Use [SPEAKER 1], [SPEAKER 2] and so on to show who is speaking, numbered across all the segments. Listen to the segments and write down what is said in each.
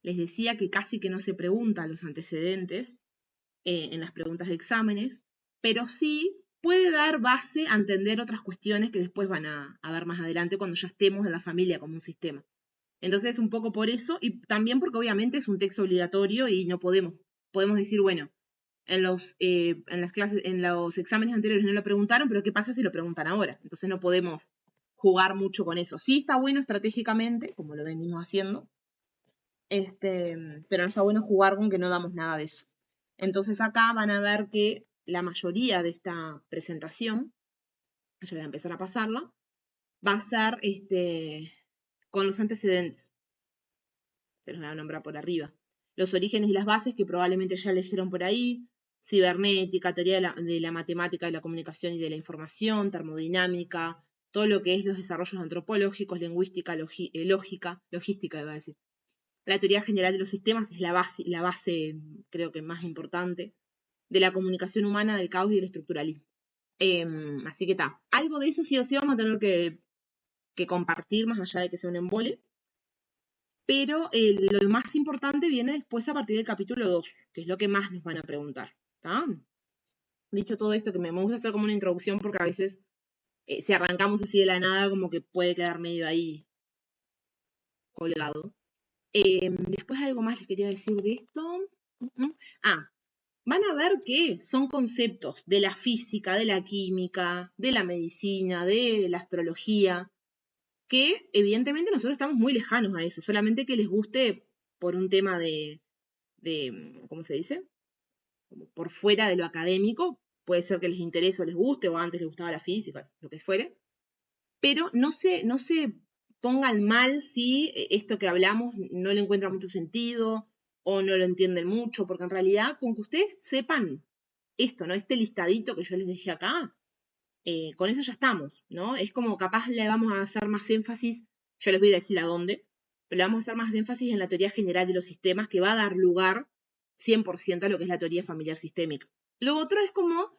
[SPEAKER 1] les decía que casi que no se pregunta los antecedentes en las preguntas de exámenes, pero sí puede dar base a entender otras cuestiones que después van a ver más adelante cuando ya estemos en la familia como un sistema. Entonces, un poco por eso, y también porque obviamente es un texto obligatorio y no podemos decir, bueno, en las clases, en los exámenes anteriores no lo preguntaron, pero ¿qué pasa si lo preguntan ahora? Entonces no podemos jugar mucho con eso. Sí está bueno estratégicamente, como lo venimos haciendo, pero no está bueno jugar con que no damos nada de eso. Entonces acá van a ver que la mayoría de esta presentación, ya voy a empezar a pasarla, va a ser con los antecedentes. Se los voy a nombrar por arriba. Los orígenes y las bases que probablemente ya leyeron por ahí, cibernética, teoría de la matemática de la comunicación y de la información, termodinámica, todo lo que es los desarrollos antropológicos, lingüística, logística, iba a decir. La teoría general de los sistemas es la base creo que más importante, de la comunicación humana, del caos y del estructuralismo. Así que está. Algo de eso sí o sí vamos a tener que compartir, más allá de que sea un embole. Pero lo más importante viene después a partir del capítulo 2, que es lo que más nos van a preguntar. ¿Está? Dicho todo esto, que me gusta hacer como una introducción porque a veces si arrancamos así de la nada como que puede quedar medio ahí colgado. Después algo más les quería decir de esto. Van a ver que son conceptos de la física, de la química, de la medicina, de la astrología, que evidentemente nosotros estamos muy lejanos a eso, solamente que les guste por un tema ¿cómo se dice? Como por fuera de lo académico, puede ser que les interese o les guste, o antes les gustaba la física, lo que fuere, pero no se pongan mal si esto que hablamos no le encuentra mucho sentido o no lo entienden mucho, porque en realidad con que ustedes sepan esto, ¿no? Este listadito que yo les dejé acá, con eso ya estamos, ¿no? Es como capaz le vamos a hacer más énfasis, yo les voy a decir a dónde, pero le vamos a hacer más énfasis en la teoría general de los sistemas que va a dar lugar 100% a lo que es la teoría familiar sistémica. Lo otro es como,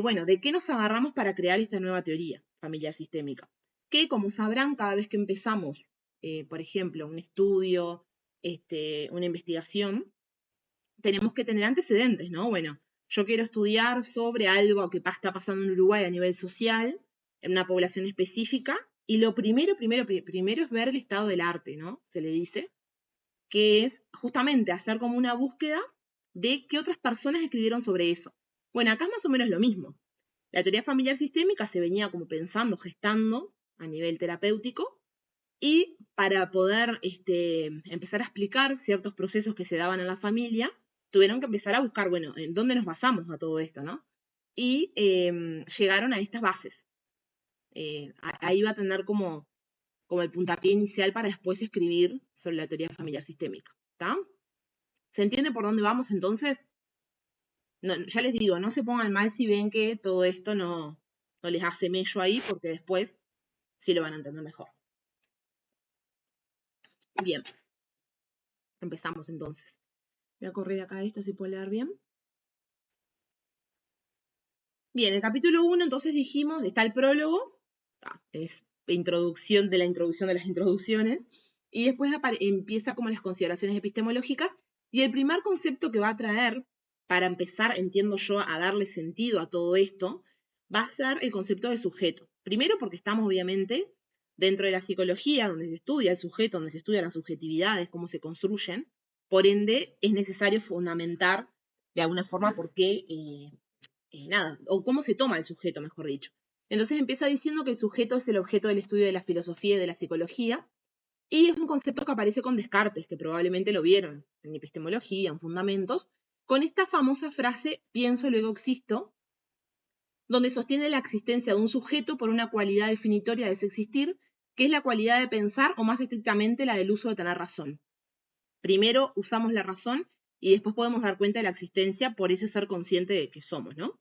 [SPEAKER 1] bueno, ¿de qué nos agarramos para crear esta nueva teoría familiar sistémica? Que, como sabrán, cada vez que empezamos, por ejemplo, un estudio, una investigación, tenemos que tener antecedentes, ¿no? Bueno, yo quiero estudiar sobre algo que está pasando en Uruguay a nivel social, en una población específica, y lo primero es ver el estado del arte, ¿no? Se le dice, que es justamente hacer como una búsqueda de qué otras personas escribieron sobre eso. Bueno, acá es más o menos lo mismo. La teoría familiar sistémica se venía como pensando, gestando a nivel terapéutico, y para poder empezar a explicar ciertos procesos que se daban en la familia, tuvieron que empezar a buscar, bueno, en dónde nos basamos a todo esto, ¿no? Y llegaron a estas bases. Ahí va a tener como el puntapié inicial para después escribir sobre la teoría familiar sistémica. ¿Está? ¿Se entiende por dónde vamos entonces? No, ya les digo, no se pongan mal si ven que todo esto no les hace mello ahí, porque después sí lo van a entender mejor. Bien, empezamos entonces. Voy a correr acá esta si puedo leer bien. Bien, el capítulo 1 entonces dijimos, está el prólogo, es introducción de la introducción de las introducciones, y después empieza como las consideraciones epistemológicas, y el primer concepto que va a traer, para empezar, entiendo yo, a darle sentido a todo esto, va a ser el concepto de sujeto. Primero porque estamos obviamente dentro de la psicología, donde se estudia el sujeto, donde se estudian las subjetividades, cómo se construyen, por ende es necesario fundamentar de alguna forma por qué nada, o cómo se toma el sujeto, mejor dicho. Entonces empieza diciendo que el sujeto es el objeto del estudio de la filosofía y de la psicología, y es un concepto que aparece con Descartes, que probablemente lo vieron en epistemología, en fundamentos, con esta famosa frase, pienso, luego existo, donde sostiene la existencia de un sujeto por una cualidad definitoria de ese existir, que es la cualidad de pensar, o más estrictamente la del uso de tener razón. Primero usamos la razón y después podemos dar cuenta de la existencia por ese ser consciente de que somos, ¿no?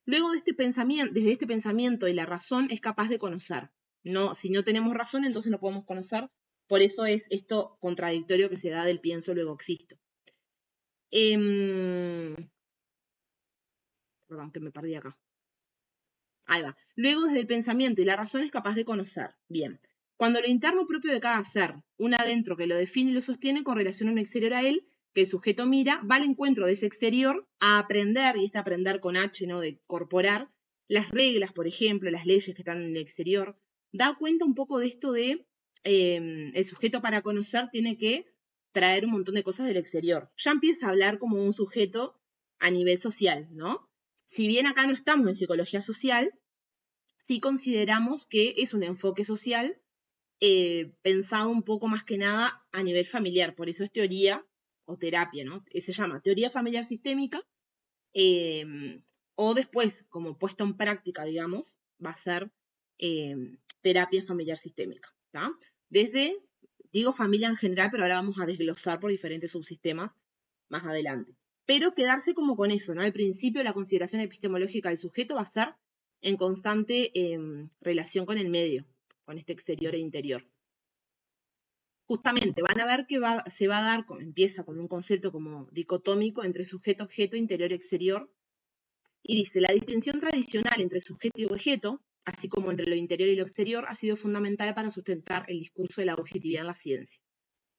[SPEAKER 1] Luego de desde este pensamiento y la razón es capaz de conocer. No, si no tenemos razón, entonces no podemos conocer. Por eso es esto contradictorio que se da del pienso, luego existo. Perdón, que me perdí acá. Ahí va. Luego, desde el pensamiento y la razón es capaz de conocer. Bien. Cuando lo interno propio de cada ser, un adentro que lo define y lo sostiene con relación a un exterior a él, que el sujeto mira, va al encuentro de ese exterior a aprender, y este aprender con H, ¿no? De incorporar las reglas, por ejemplo, las leyes que están en el exterior, da cuenta un poco de esto de el sujeto para conocer tiene que traer un montón de cosas del exterior. Ya empieza a hablar como un sujeto a nivel social, ¿no? Si bien acá no estamos en psicología social, sí consideramos que es un enfoque social pensado un poco más que nada a nivel familiar. Por eso es teoría o terapia, ¿no? Se llama teoría familiar sistémica, o después, como puesta en práctica, digamos, va a ser terapia familiar sistémica, ¿tá? Desde, digo familia en general, pero ahora vamos a desglosar por diferentes subsistemas más adelante. Pero quedarse como con eso, ¿no? Al principio la consideración epistemológica del sujeto va a estar en constante relación con el medio, con este exterior e interior. Justamente van a ver que se va a dar, empieza con un concepto como dicotómico entre sujeto-objeto, interior-exterior, y dice, la distinción tradicional entre sujeto y objeto, así como entre lo interior y lo exterior, ha sido fundamental para sustentar el discurso de la objetividad en la ciencia.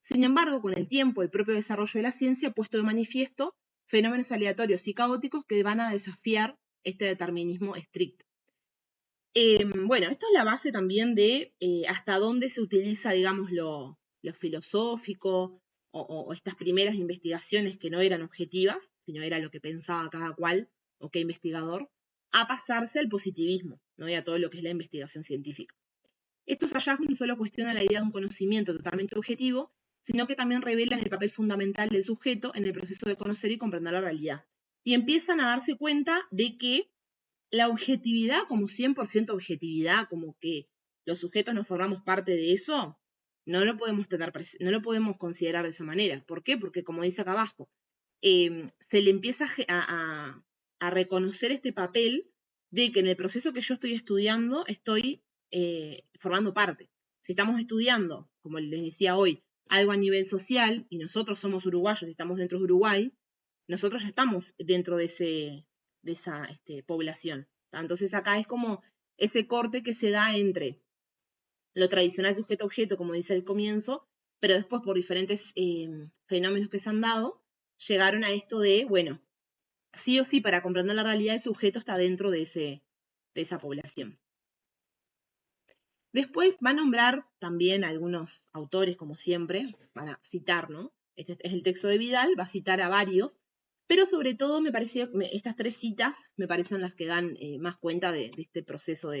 [SPEAKER 1] Sin embargo, con el tiempo, el propio desarrollo de la ciencia ha puesto de manifiesto fenómenos aleatorios y caóticos que van a desafiar este determinismo estricto. Bueno, esto es la base también de hasta dónde se utiliza, digamos, lo filosófico o estas primeras investigaciones que no eran objetivas, sino era lo que pensaba cada cual o qué investigador, a pasarse al positivismo, ¿no? Y a todo lo que es la investigación científica. Estos hallazgos no solo cuestionan la idea de un conocimiento totalmente objetivo, sino que también revelan el papel fundamental del sujeto en el proceso de conocer y comprender la realidad. Y empiezan a darse cuenta de que la objetividad como 100% objetividad, como que los sujetos nos formamos parte de eso, no lo podemos no lo podemos considerar de esa manera. ¿Por qué? Porque como dice acá abajo, se le empieza a reconocer este papel de que en el proceso que yo estoy estudiando estoy formando parte. Si estamos estudiando, como les decía hoy, algo a nivel social y nosotros somos uruguayos y estamos dentro de Uruguay, nosotros ya estamos dentro de esa población. Entonces acá es como ese corte que se da entre lo tradicional sujeto-objeto, como dice al comienzo, pero después por diferentes fenómenos que se han dado, llegaron a esto de, bueno, sí o sí, para comprender la realidad, el sujeto está dentro de esa población. Después va a nombrar también algunos autores, como siempre, para citar, ¿no? Este es el texto de Vidal, va a citar a varios, pero sobre todo me pareció, estas tres citas me parecen las que dan más cuenta de este proceso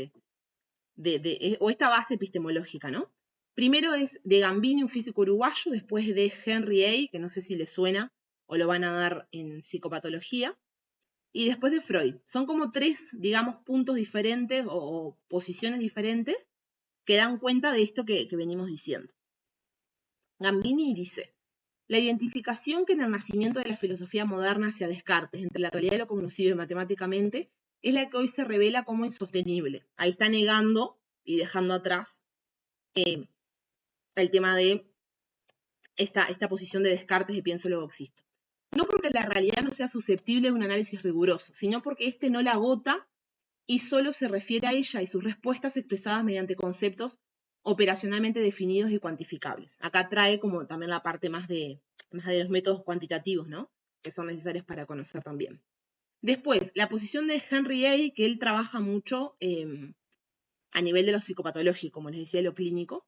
[SPEAKER 1] o esta base epistemológica, ¿no? Primero es de Gambini, un físico uruguayo, después de Henry A., que no sé si le suena o lo van a dar en psicopatología, y después de Freud. Son como tres, digamos, puntos diferentes o posiciones diferentes que dan cuenta de esto que venimos diciendo. Gambini dice, la identificación que en el nacimiento de la filosofía moderna hacia Descartes entre la realidad y lo conocido matemáticamente es la que hoy se revela como insostenible. Ahí está negando y dejando atrás el tema de esta posición de Descartes de pienso luego existo. No porque la realidad no sea susceptible de un análisis riguroso, sino porque éste no la agota y solo se refiere a ella y sus respuestas expresadas mediante conceptos operacionalmente definidos y cuantificables. Acá trae como también la parte más de los métodos cuantitativos, ¿no? Que son necesarios para conocer también. Después, la posición de Henry A., que él trabaja mucho a nivel de lo psicopatológico, como les decía, lo clínico.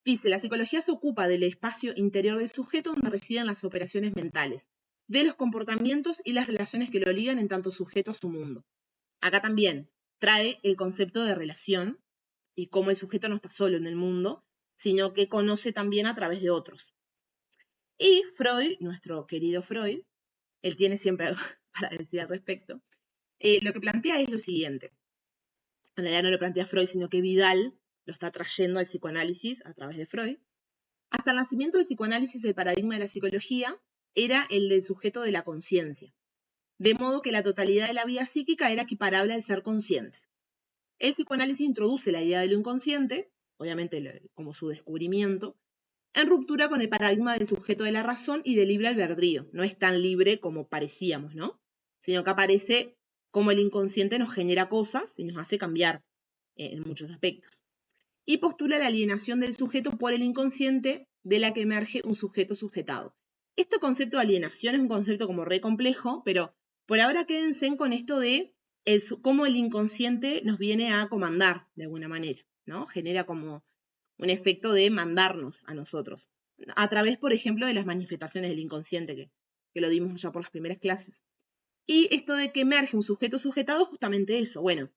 [SPEAKER 1] Dice, la psicología se ocupa del espacio interior del sujeto donde residen las operaciones mentales, de los comportamientos y las relaciones que lo ligan en tanto sujeto a su mundo. Acá también trae el concepto de relación y cómo el sujeto no está solo en el mundo, sino que conoce también a través de otros. Y Freud, nuestro querido Freud, él tiene siempre algo para decir al respecto, lo que plantea es lo siguiente. En realidad no lo plantea Freud, sino que Vidal lo está trayendo al psicoanálisis a través de Freud. Hasta el nacimiento del psicoanálisis, el paradigma de la psicología era el del sujeto de la conciencia, de modo que la totalidad de la vida psíquica era equiparable al ser consciente. El psicoanálisis introduce la idea de lo inconsciente, obviamente como su descubrimiento, en ruptura con el paradigma del sujeto de la razón y del libre albedrío. No es tan libre como parecíamos, ¿no? Sino que aparece como el inconsciente nos genera cosas y nos hace cambiar en muchos aspectos. y postula la alienación del sujeto por el inconsciente de la que emerge un sujeto sujetado. Este concepto de alienación es un concepto como re complejo, pero por ahora quédense con esto de cómo el inconsciente nos viene a comandar de alguna manera, ¿no? Genera como un efecto de mandarnos a nosotros, a través, por ejemplo, de las manifestaciones del inconsciente, que lo dimos ya por las primeras clases. Y esto de que emerge un sujeto sujetado, justamente eso. Bueno,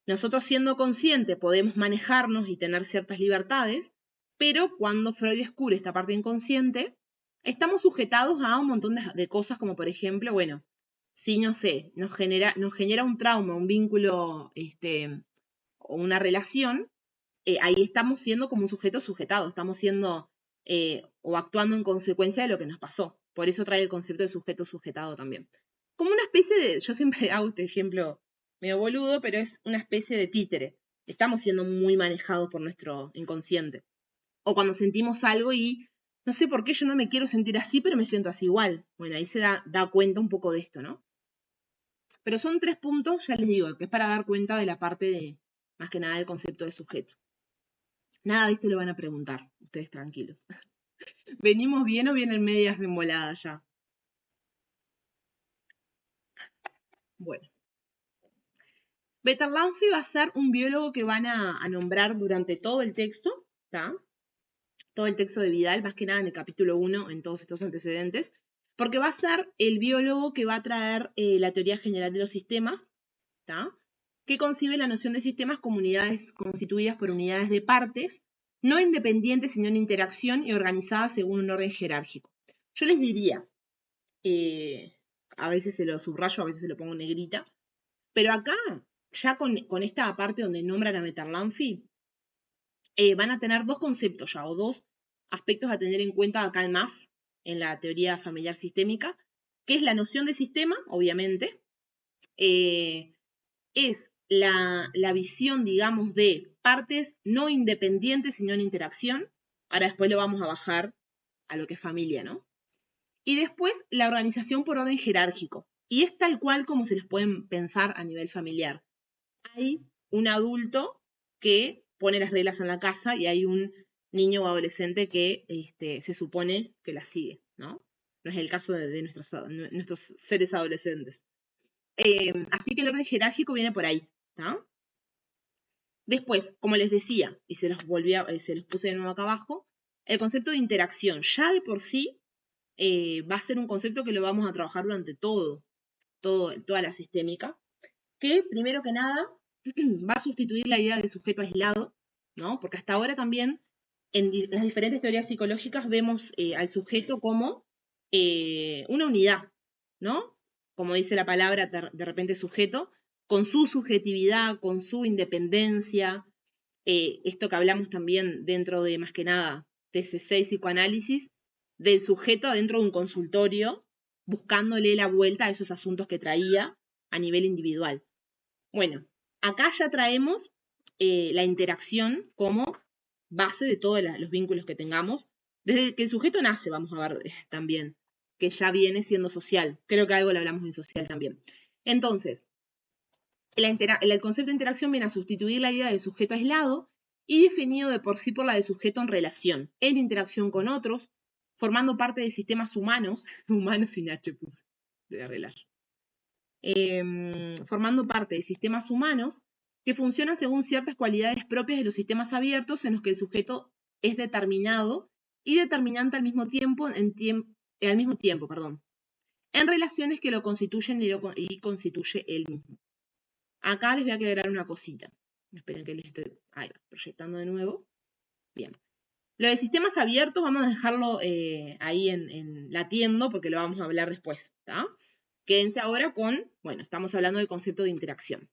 [SPEAKER 1] nosotros siendo conscientes podemos manejarnos y tener ciertas libertades, pero cuando Freud descubre esta parte inconsciente, estamos sujetados a un montón de cosas, como por ejemplo, bueno, si no sé, nos genera un trauma, un vínculo o una relación, ahí estamos siendo como un sujeto sujetado, estamos siendo o actuando en consecuencia de lo que nos pasó. Por eso trae el concepto de sujeto sujetado también. Como una especie de, yo siempre hago este ejemplo medio boludo, pero es una especie de títere. Estamos siendo muy manejados por nuestro inconsciente. O cuando sentimos algo y no sé por qué yo no me quiero sentir así, pero me siento así igual. Bueno, ahí se da cuenta un poco de esto, ¿no? Pero son 3 puntos, ya les digo, que es para dar cuenta de la parte de, más que nada, del concepto de sujeto. Nada de esto lo van a preguntar, ustedes tranquilos. ¿Venimos bien o vienen medias emboladas ya? Bueno. Bertalanffy va a ser un biólogo que van a nombrar durante todo el texto, ¿está? Todo el texto de Vidal, más que nada en el capítulo 1, en todos estos antecedentes, porque va a ser el biólogo que va a traer la teoría general de los sistemas, ¿está? Que concibe la noción de sistemas como unidades constituidas por unidades de partes, no independientes sino en interacción y organizadas según un orden jerárquico. Yo les diría, a veces se lo subrayo, a veces se lo pongo en negrita, pero acá, ya con esta parte donde nombran a Bertalanffy, van a tener 2 conceptos ya, o 2 aspectos a tener en cuenta acá más en la teoría familiar sistémica, que es la noción de sistema, obviamente, es la visión, digamos, de partes no independientes, sino en interacción. Ahora después lo vamos a bajar a lo que es familia, ¿no? Y después la organización por orden jerárquico. Y es tal cual como se les pueden pensar a nivel familiar. Hay un adulto que pone las reglas en la casa y hay un niño o adolescente que se supone que las sigue, ¿no? No es el caso de nuestros seres adolescentes. Así que el orden jerárquico viene por ahí, ¿tá? Después, como les decía, y se los puse de nuevo acá abajo, el concepto de interacción ya de por sí va a ser un concepto que lo vamos a trabajar durante toda la sistémica, que primero que nada va a sustituir la idea de sujeto aislado, ¿no? Porque hasta ahora también en las diferentes teorías psicológicas vemos al sujeto como una unidad, ¿no? Como dice la palabra de repente sujeto, con su subjetividad, con su independencia, esto que hablamos también dentro de más que nada TCC y psicoanálisis, del sujeto adentro de un consultorio, buscándole la vuelta a esos asuntos que traía a nivel individual. Bueno, acá ya traemos la interacción como base de todos los vínculos que tengamos. Desde que el sujeto nace, vamos a ver también, que ya viene siendo social. Creo que algo lo hablamos en social también. Entonces, el concepto de interacción viene a sustituir la idea de sujeto aislado y definido de por sí por la de sujeto en relación, en interacción con otros, formando parte de sistemas humanos, humanos sin H puse, de arreglar, formando parte de sistemas humanos que funcionan según ciertas cualidades propias de los sistemas abiertos en los que el sujeto es determinado y determinante al mismo tiempo, en relaciones que lo constituyen y constituye él mismo. Acá les voy a aclarar una cosita. Esperen que les estoy proyectando de nuevo. Bien. Lo de sistemas abiertos vamos a dejarlo ahí en latiendo porque lo vamos a hablar después, ¿tá? Quédense ahora con, bueno, estamos hablando del concepto de interacción.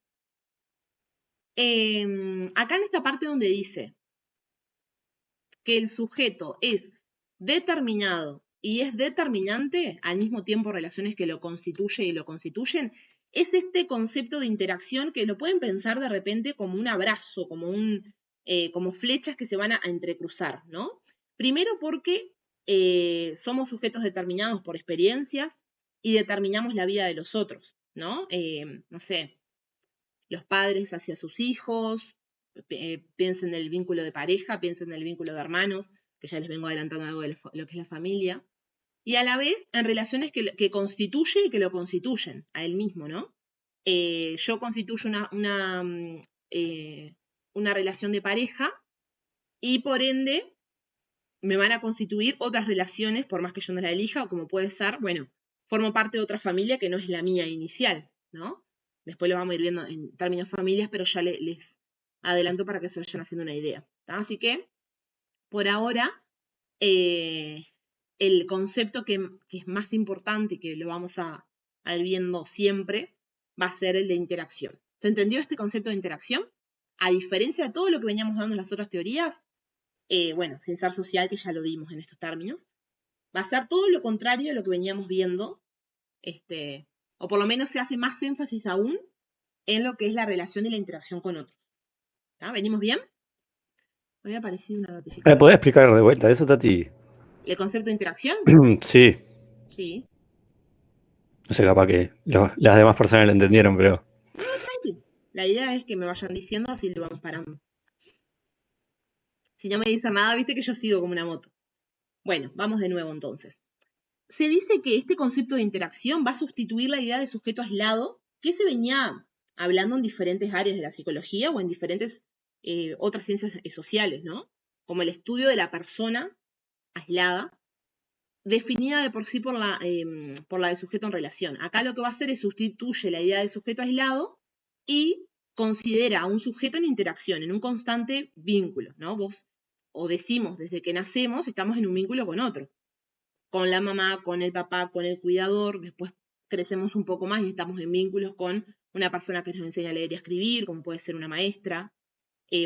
[SPEAKER 1] Acá en esta parte donde dice que el sujeto es determinado y es determinante, al mismo tiempo relaciones que lo constituye y lo constituyen, es este concepto de interacción que lo pueden pensar de repente como un abrazo, como flechas que se van a entrecruzar, ¿no? Primero porque somos sujetos determinados por experiencias y determinamos la vida de los otros, ¿no? No sé, los padres hacia sus hijos, piensen en el vínculo de pareja, piensen en el vínculo de hermanos, que ya les vengo adelantando algo de lo que es la familia, y a la vez en relaciones que constituye y que lo constituyen a él mismo, ¿no? Yo constituyo una relación de pareja y por ende me van a constituir otras relaciones, por más que yo no la elija, o como puede ser, bueno, formo parte de otra familia que no es la mía inicial, ¿no? Después lo vamos a ir viendo en términos familias, pero ya les adelanto para que se vayan haciendo una idea, ¿tá? Así que, por ahora, el concepto que es más importante y que lo vamos a ir viendo siempre va a ser el de interacción. ¿Se entendió este concepto de interacción? A diferencia de todo lo que veníamos dando en las otras teorías, bueno, sin ser social, que ya lo vimos en estos términos, va a ser todo lo contrario de lo que veníamos viendo, o por lo menos se hace más énfasis aún en lo que es la relación y la interacción con otros. ¿Tá? ¿Venimos bien? Me había aparecido una
[SPEAKER 2] ¿Me
[SPEAKER 1] notificación.
[SPEAKER 2] podés explicar de vuelta eso, Tati?
[SPEAKER 1] ¿El concepto de interacción?
[SPEAKER 2] Sí,
[SPEAKER 1] Sí.
[SPEAKER 2] no sé, capaz que las demás personas lo entendieron, pero...
[SPEAKER 1] No, tranqui. La idea es que me vayan diciendo, así lo vamos parando. Si no me dicen nada, viste que yo sigo como una moto. Bueno, vamos de nuevo entonces. Se dice que este concepto de interacción va a sustituir la idea de sujeto aislado que se venía hablando en diferentes áreas de la psicología o en diferentes otras ciencias sociales, ¿no? Como el estudio de la persona aislada, definida de por sí por la de sujeto en relación. Acá lo que va a hacer es sustituye la idea de sujeto aislado y considera a un sujeto en interacción, en un constante vínculo, ¿no? Vos o decimos desde que nacemos estamos en un vínculo con otro, con la mamá, con el papá, con el cuidador, después crecemos un poco más y estamos en vínculos con una persona que nos enseña a leer y a escribir, como puede ser una maestra.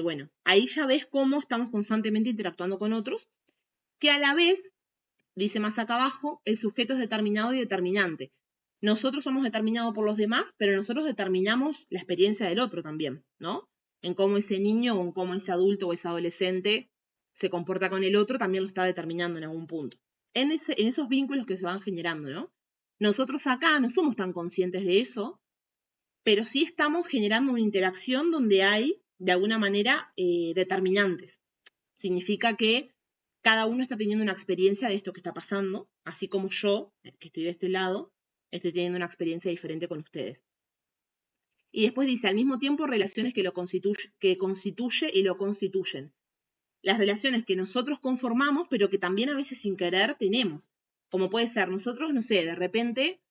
[SPEAKER 1] Bueno, ahí ya ves cómo estamos constantemente interactuando con otros, que a la vez, dice más acá abajo, el sujeto es determinado y determinante. Nosotros somos determinados por los demás, pero nosotros determinamos la experiencia del otro también, ¿no? En cómo ese niño o en cómo ese adulto o ese adolescente se comporta con el otro, también lo está determinando en algún punto. En esos vínculos que se van generando, ¿no? Nosotros acá no somos tan conscientes de eso, pero sí estamos generando una interacción donde hay, de alguna manera, determinantes. Significa que cada uno está teniendo una experiencia de esto que está pasando, así como yo, que estoy de este lado, estoy teniendo una experiencia diferente con ustedes. Y después dice, al mismo tiempo, relaciones que constituye y lo constituyen. Las relaciones que nosotros conformamos, pero que también a veces sin querer tenemos. Como puede ser, nosotros, no sé, de repente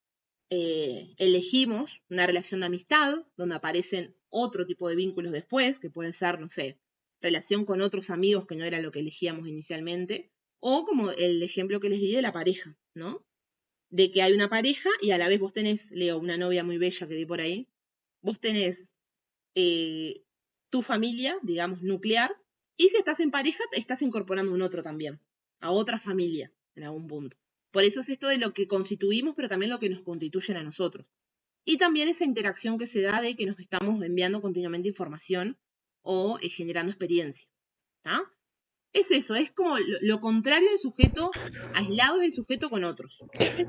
[SPEAKER 1] elegimos una relación de amistad, donde aparecen otro tipo de vínculos después, que pueden ser, no sé, relación con otros amigos que no era lo que elegíamos inicialmente, o como el ejemplo que les di de la pareja, ¿no? De que hay una pareja y a la vez vos tenés, Leo, una novia muy bella que vi por ahí, vos tenés tu familia, digamos, nuclear, y si estás en pareja, estás incorporando un otro también, a otra familia, en algún punto. Por eso es esto de lo que constituimos, pero también lo que nos constituyen a nosotros. Y también esa interacción que se da de que nos estamos enviando continuamente información o generando experiencia. ¿Tá? Es eso, es como lo contrario del sujeto aislado es el sujeto con otros.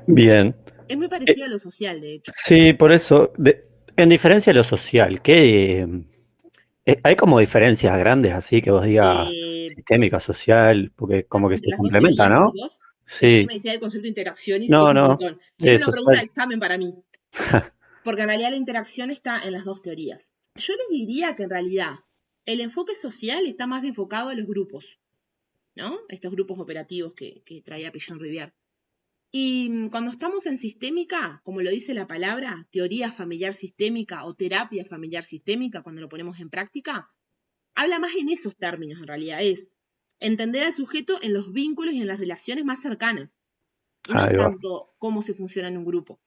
[SPEAKER 2] Bien.
[SPEAKER 1] Es muy parecido a lo social, de hecho.
[SPEAKER 2] Sí, por eso, en diferencia de lo social, hay como diferencias grandes así que vos digas
[SPEAKER 1] Eh,
[SPEAKER 2] sistémica, social, porque como que
[SPEAKER 1] Entre
[SPEAKER 2] se
[SPEAKER 1] las dos
[SPEAKER 2] complementa,
[SPEAKER 1] teorías,
[SPEAKER 2] ¿no?
[SPEAKER 1] decimos, pensé que
[SPEAKER 2] Sí,
[SPEAKER 1] me decía el concepto de interacción y es
[SPEAKER 2] no,
[SPEAKER 1] un
[SPEAKER 2] no,
[SPEAKER 1] montón. Era
[SPEAKER 2] de
[SPEAKER 1] una pregunta de
[SPEAKER 2] social.
[SPEAKER 1] examen para mí, porque en realidad la interacción está en las dos teorías. Yo les diría que en realidad el enfoque social está más enfocado a los grupos, ¿no? Estos grupos operativos que traía Pillon Rivière. Y cuando estamos en sistémica, como lo dice la palabra, teoría familiar sistémica o terapia familiar sistémica, cuando lo ponemos en práctica, habla más en esos términos en realidad, es entender al sujeto en los vínculos y en las relaciones más cercanas, y no
[SPEAKER 2] Ahí va.
[SPEAKER 1] tanto cómo se funciona en un grupo.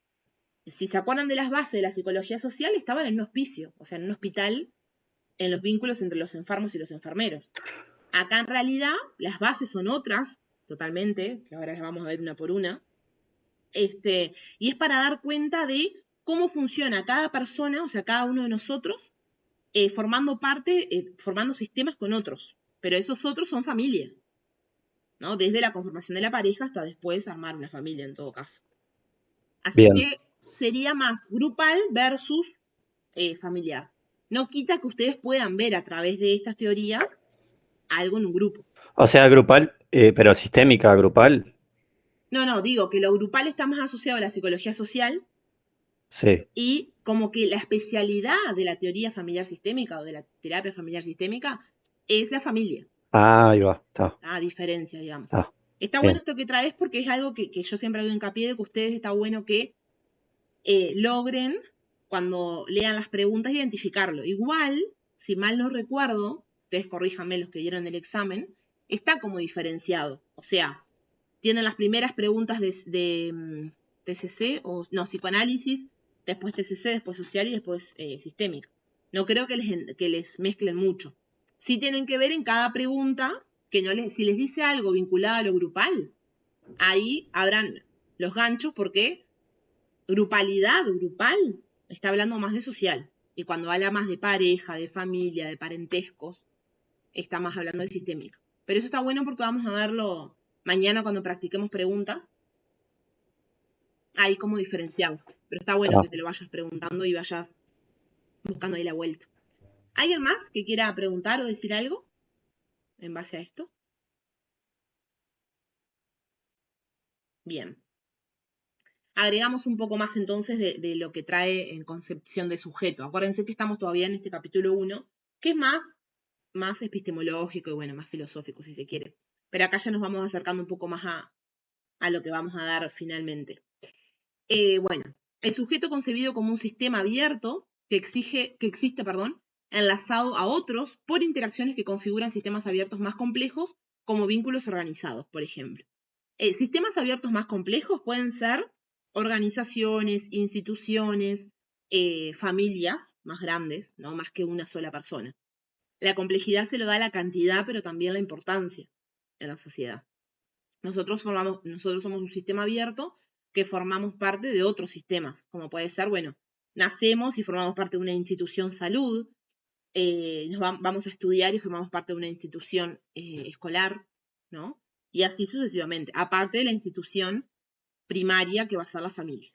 [SPEAKER 1] Si se acuerdan de las bases de la psicología social, estaban en un hospicio, o sea, en un hospital, en los vínculos entre los enfermos y los enfermeros. Acá en realidad las bases son otras, totalmente, que ahora las vamos a ver una por una, y es para dar cuenta de cómo funciona cada persona, o sea, cada uno de nosotros, formando sistemas con otros. Pero esos otros son familia, ¿no? Desde la conformación de la pareja hasta después armar una familia en todo caso. Así
[SPEAKER 2] Bien.
[SPEAKER 1] que sería más grupal versus familiar. no quita que ustedes puedan ver a través de estas teorías algo en un grupo.
[SPEAKER 2] O sea, grupal, pero sistémica, grupal,
[SPEAKER 1] No, digo que lo grupal está más asociado a la psicología social
[SPEAKER 2] sí.
[SPEAKER 1] y como que la especialidad de la teoría familiar sistémica o de la terapia familiar sistémica es la familia,
[SPEAKER 2] Ah, ahí va, está,
[SPEAKER 1] a diferencia, digamos.
[SPEAKER 2] está,
[SPEAKER 1] Está bueno
[SPEAKER 2] bien.
[SPEAKER 1] esto que traes porque es algo que yo siempre hago hincapié de que ustedes está bueno que logren, cuando lean las preguntas, identificarlo. Igual, si mal no recuerdo, ustedes corríjanme los que dieron el examen, está como diferenciado. O sea, tienen las primeras preguntas de TCC, o no, psicoanálisis, después TCC, después social y después sistémica. No creo que les mezclen mucho. Sí tienen que ver en cada pregunta, que no les, si les dice algo vinculado a lo grupal, ahí habrán los ganchos porque grupalidad, grupal, está hablando más de social. Y cuando habla más de pareja, de familia, de parentescos, está más hablando de sistémica. Pero eso está bueno porque vamos a verlo mañana cuando practiquemos preguntas. Ahí como diferenciamos. Pero está bueno
[SPEAKER 2] Está.
[SPEAKER 1] que te lo vayas preguntando y vayas buscando ahí la vuelta. ¿Alguien más que quiera preguntar o decir algo en base a esto? Bien. Agregamos un poco más entonces de lo que trae en concepción de sujeto. Acuérdense que estamos todavía en este capítulo 1, que es más epistemológico y bueno, más filosófico si se quiere. Pero acá ya nos vamos acercando un poco más a lo que vamos a dar finalmente. Bueno, el sujeto concebido como un sistema abierto que existe, enlazado a otros por interacciones que configuran sistemas abiertos más complejos como vínculos organizados, por ejemplo. Sistemas abiertos más complejos pueden ser organizaciones, instituciones, familias más grandes, ¿no? Más que una sola persona. La complejidad se lo da la cantidad, pero también la importancia en la sociedad. Nosotros somos un sistema abierto que formamos parte de otros sistemas, como puede ser, bueno, nacemos y formamos parte de una institución salud, vamos a estudiar y formamos parte de una institución escolar, ¿no? Y así sucesivamente, aparte de la institución primaria que va a ser la familia.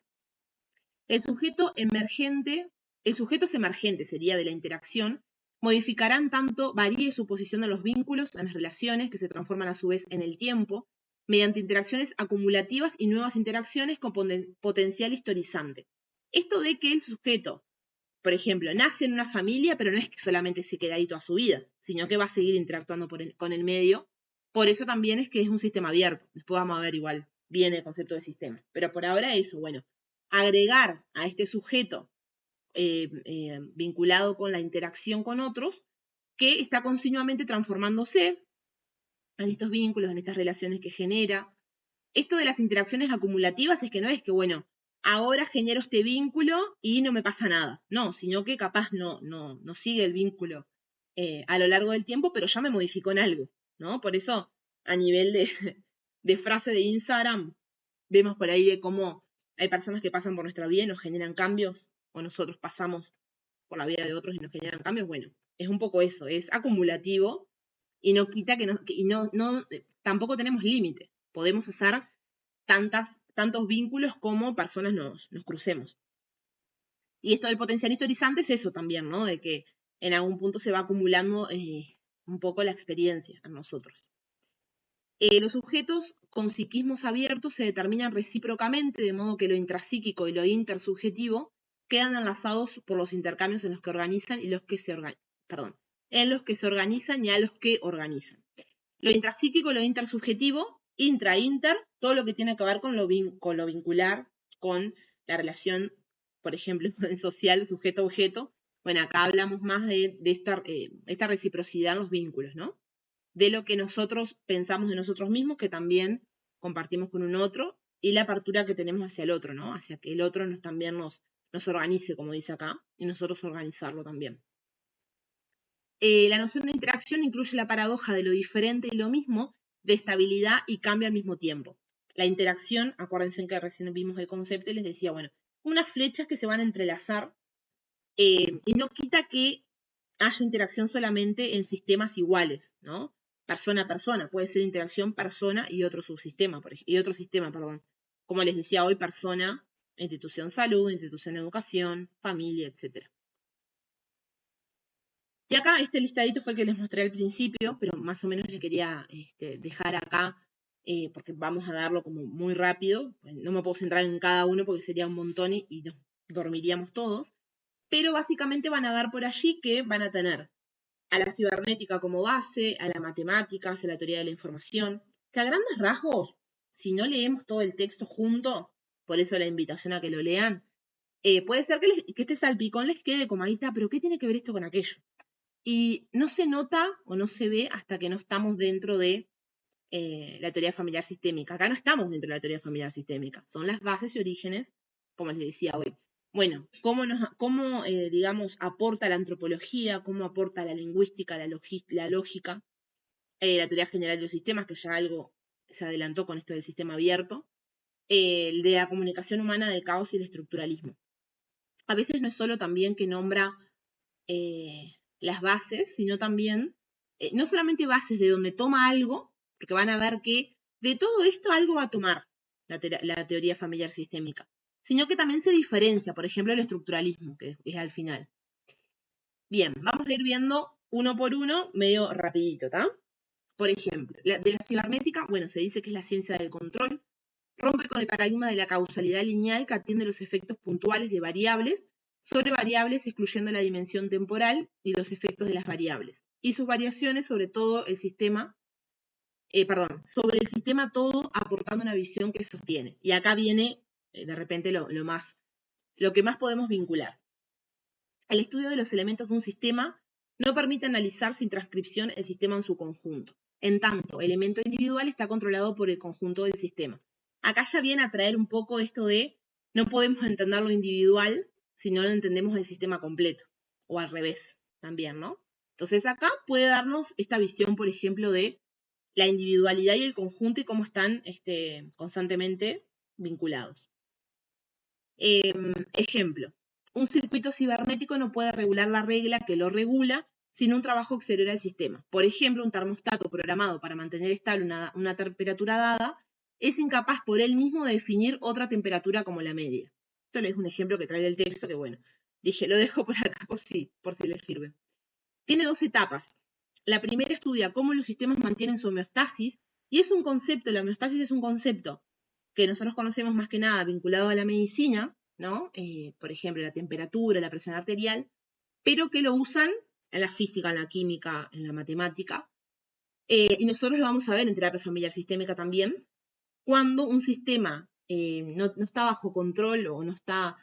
[SPEAKER 1] El sujeto emergente, el sujetos emergentes sería de la interacción, modificarán tanto varíe su posición en los vínculos, en las relaciones, que se transforman a su vez en el tiempo, mediante interacciones acumulativas y nuevas interacciones con potencial historizante. Esto de que el sujeto, por ejemplo, nace en una familia, pero no es que solamente se queda ahí toda su vida, sino que va a seguir interactuando con el medio. Por eso también es que es un sistema abierto. Después vamos a ver igual bien el concepto de sistema. Pero por ahora eso, bueno, agregar a este sujeto vinculado con la interacción con otros, que está continuamente transformándose en estos vínculos, en estas relaciones que genera. Esto de las interacciones acumulativas es que no es que, bueno, ahora genero este vínculo y no me pasa nada. No, sino que capaz no sigue el vínculo a lo largo del tiempo, pero ya me modificó en algo, ¿no? Por eso, a nivel de frase de Instagram, vemos por ahí de cómo hay personas que pasan por nuestra vida y nos generan cambios, o nosotros pasamos por la vida de otros y nos generan cambios. Bueno, es un poco eso, es acumulativo y no quita tampoco tenemos límite. Podemos hacer tantos vínculos como personas nos crucemos. Y esto del potencial historizante es eso también, ¿no? De que en algún punto se va acumulando un poco la experiencia en nosotros. Los sujetos con psiquismos abiertos se determinan recíprocamente, de modo que lo intrapsíquico y lo intersubjetivo quedan enlazados por los intercambios en los que organizan y en los que se organizan y a los que organizan. Lo intrapsíquico y lo intersubjetivo, inter, todo lo que tiene que ver con lo vincular, con la relación, por ejemplo, social, sujeto-objeto. Bueno, acá hablamos más de esta reciprocidad en los vínculos, ¿no? De lo que nosotros pensamos de nosotros mismos, que también compartimos con un otro, y la apertura que tenemos hacia el otro, ¿no? Hacia que el otro también nos organice, como dice acá, y nosotros organizarlo también. La noción de interacción incluye la paradoja de lo diferente y lo mismo, de estabilidad y cambio al mismo tiempo. La interacción, acuérdense que recién vimos el concepto y les decía, bueno, unas flechas que se van a entrelazar y no quita que haya interacción solamente en sistemas iguales, ¿no? Persona a persona, puede ser interacción persona y otro subsistema, y otro sistema, perdón. Como les decía hoy, persona, institución salud, institución educación, familia, etc. Y acá este listadito fue el que les mostré al principio, pero más o menos les quería dejar acá, porque vamos a darlo como muy rápido. No me puedo centrar en cada uno porque sería un montón y nos dormiríamos todos. Pero básicamente van a ver por allí que van a tener a la cibernética como base, a la matemática, a la teoría de la información, que a grandes rasgos, si no leemos todo el texto junto, por eso la invitación a que lo lean, puede ser que este salpicón les quede como ahí está, pero ¿qué tiene que ver esto con aquello? Y no se nota o no se ve hasta que no estamos dentro de la teoría familiar sistémica. Acá no estamos dentro de la teoría familiar sistémica. Son las bases y orígenes, como les decía hoy. Bueno, cómo digamos, aporta la antropología, cómo aporta la lingüística, la lógica, la teoría general de los sistemas, que ya algo se adelantó con esto del sistema abierto, el de la comunicación humana, del caos y el estructuralismo. A veces no es solo también que nombra las bases, sino también, no solamente bases de donde toma algo, porque van a ver que de todo esto algo va a tomar la teoría familiar sistémica, sino que también se diferencia, por ejemplo, el estructuralismo, que es al final. Bien, vamos a ir viendo uno por uno, medio rapidito, ¿está? Por ejemplo, de la cibernética, bueno, se dice que es la ciencia del control, rompe con el paradigma de la causalidad lineal que atiende los efectos puntuales de variables sobre variables excluyendo la dimensión temporal y los efectos de las variables, y sus variaciones sobre todo el sistema, sobre el sistema todo aportando una visión que sostiene. Y acá viene de repente lo que más podemos vincular. El estudio de los elementos de un sistema no permite analizar sin transcripción el sistema en su conjunto. En tanto, el elemento individual está controlado por el conjunto del sistema. Acá ya viene a traer un poco esto de no podemos entender lo individual si no lo entendemos el sistema completo, o al revés también, ¿no? Entonces acá puede darnos esta visión, por ejemplo, de la individualidad y el conjunto y cómo están constantemente vinculados. Ejemplo, un circuito cibernético no puede regular la regla que lo regula sin un trabajo exterior al sistema. Por ejemplo, un termostato programado para mantener estable una temperatura dada es incapaz por él mismo de definir otra temperatura como la media. Esto es un ejemplo que trae el texto que, bueno, dije, lo dejo por acá por si les sirve. Tiene dos etapas. La primera estudia cómo los sistemas mantienen su homeostasis, y es un concepto, la homeostasis es un concepto que nosotros conocemos más que nada vinculado a la medicina, ¿no? Por ejemplo, la temperatura, la presión arterial, pero que lo usan en la física, en la química, en la matemática, y nosotros lo vamos a ver en terapia familiar sistémica también, cuando un sistema no está bajo control o no está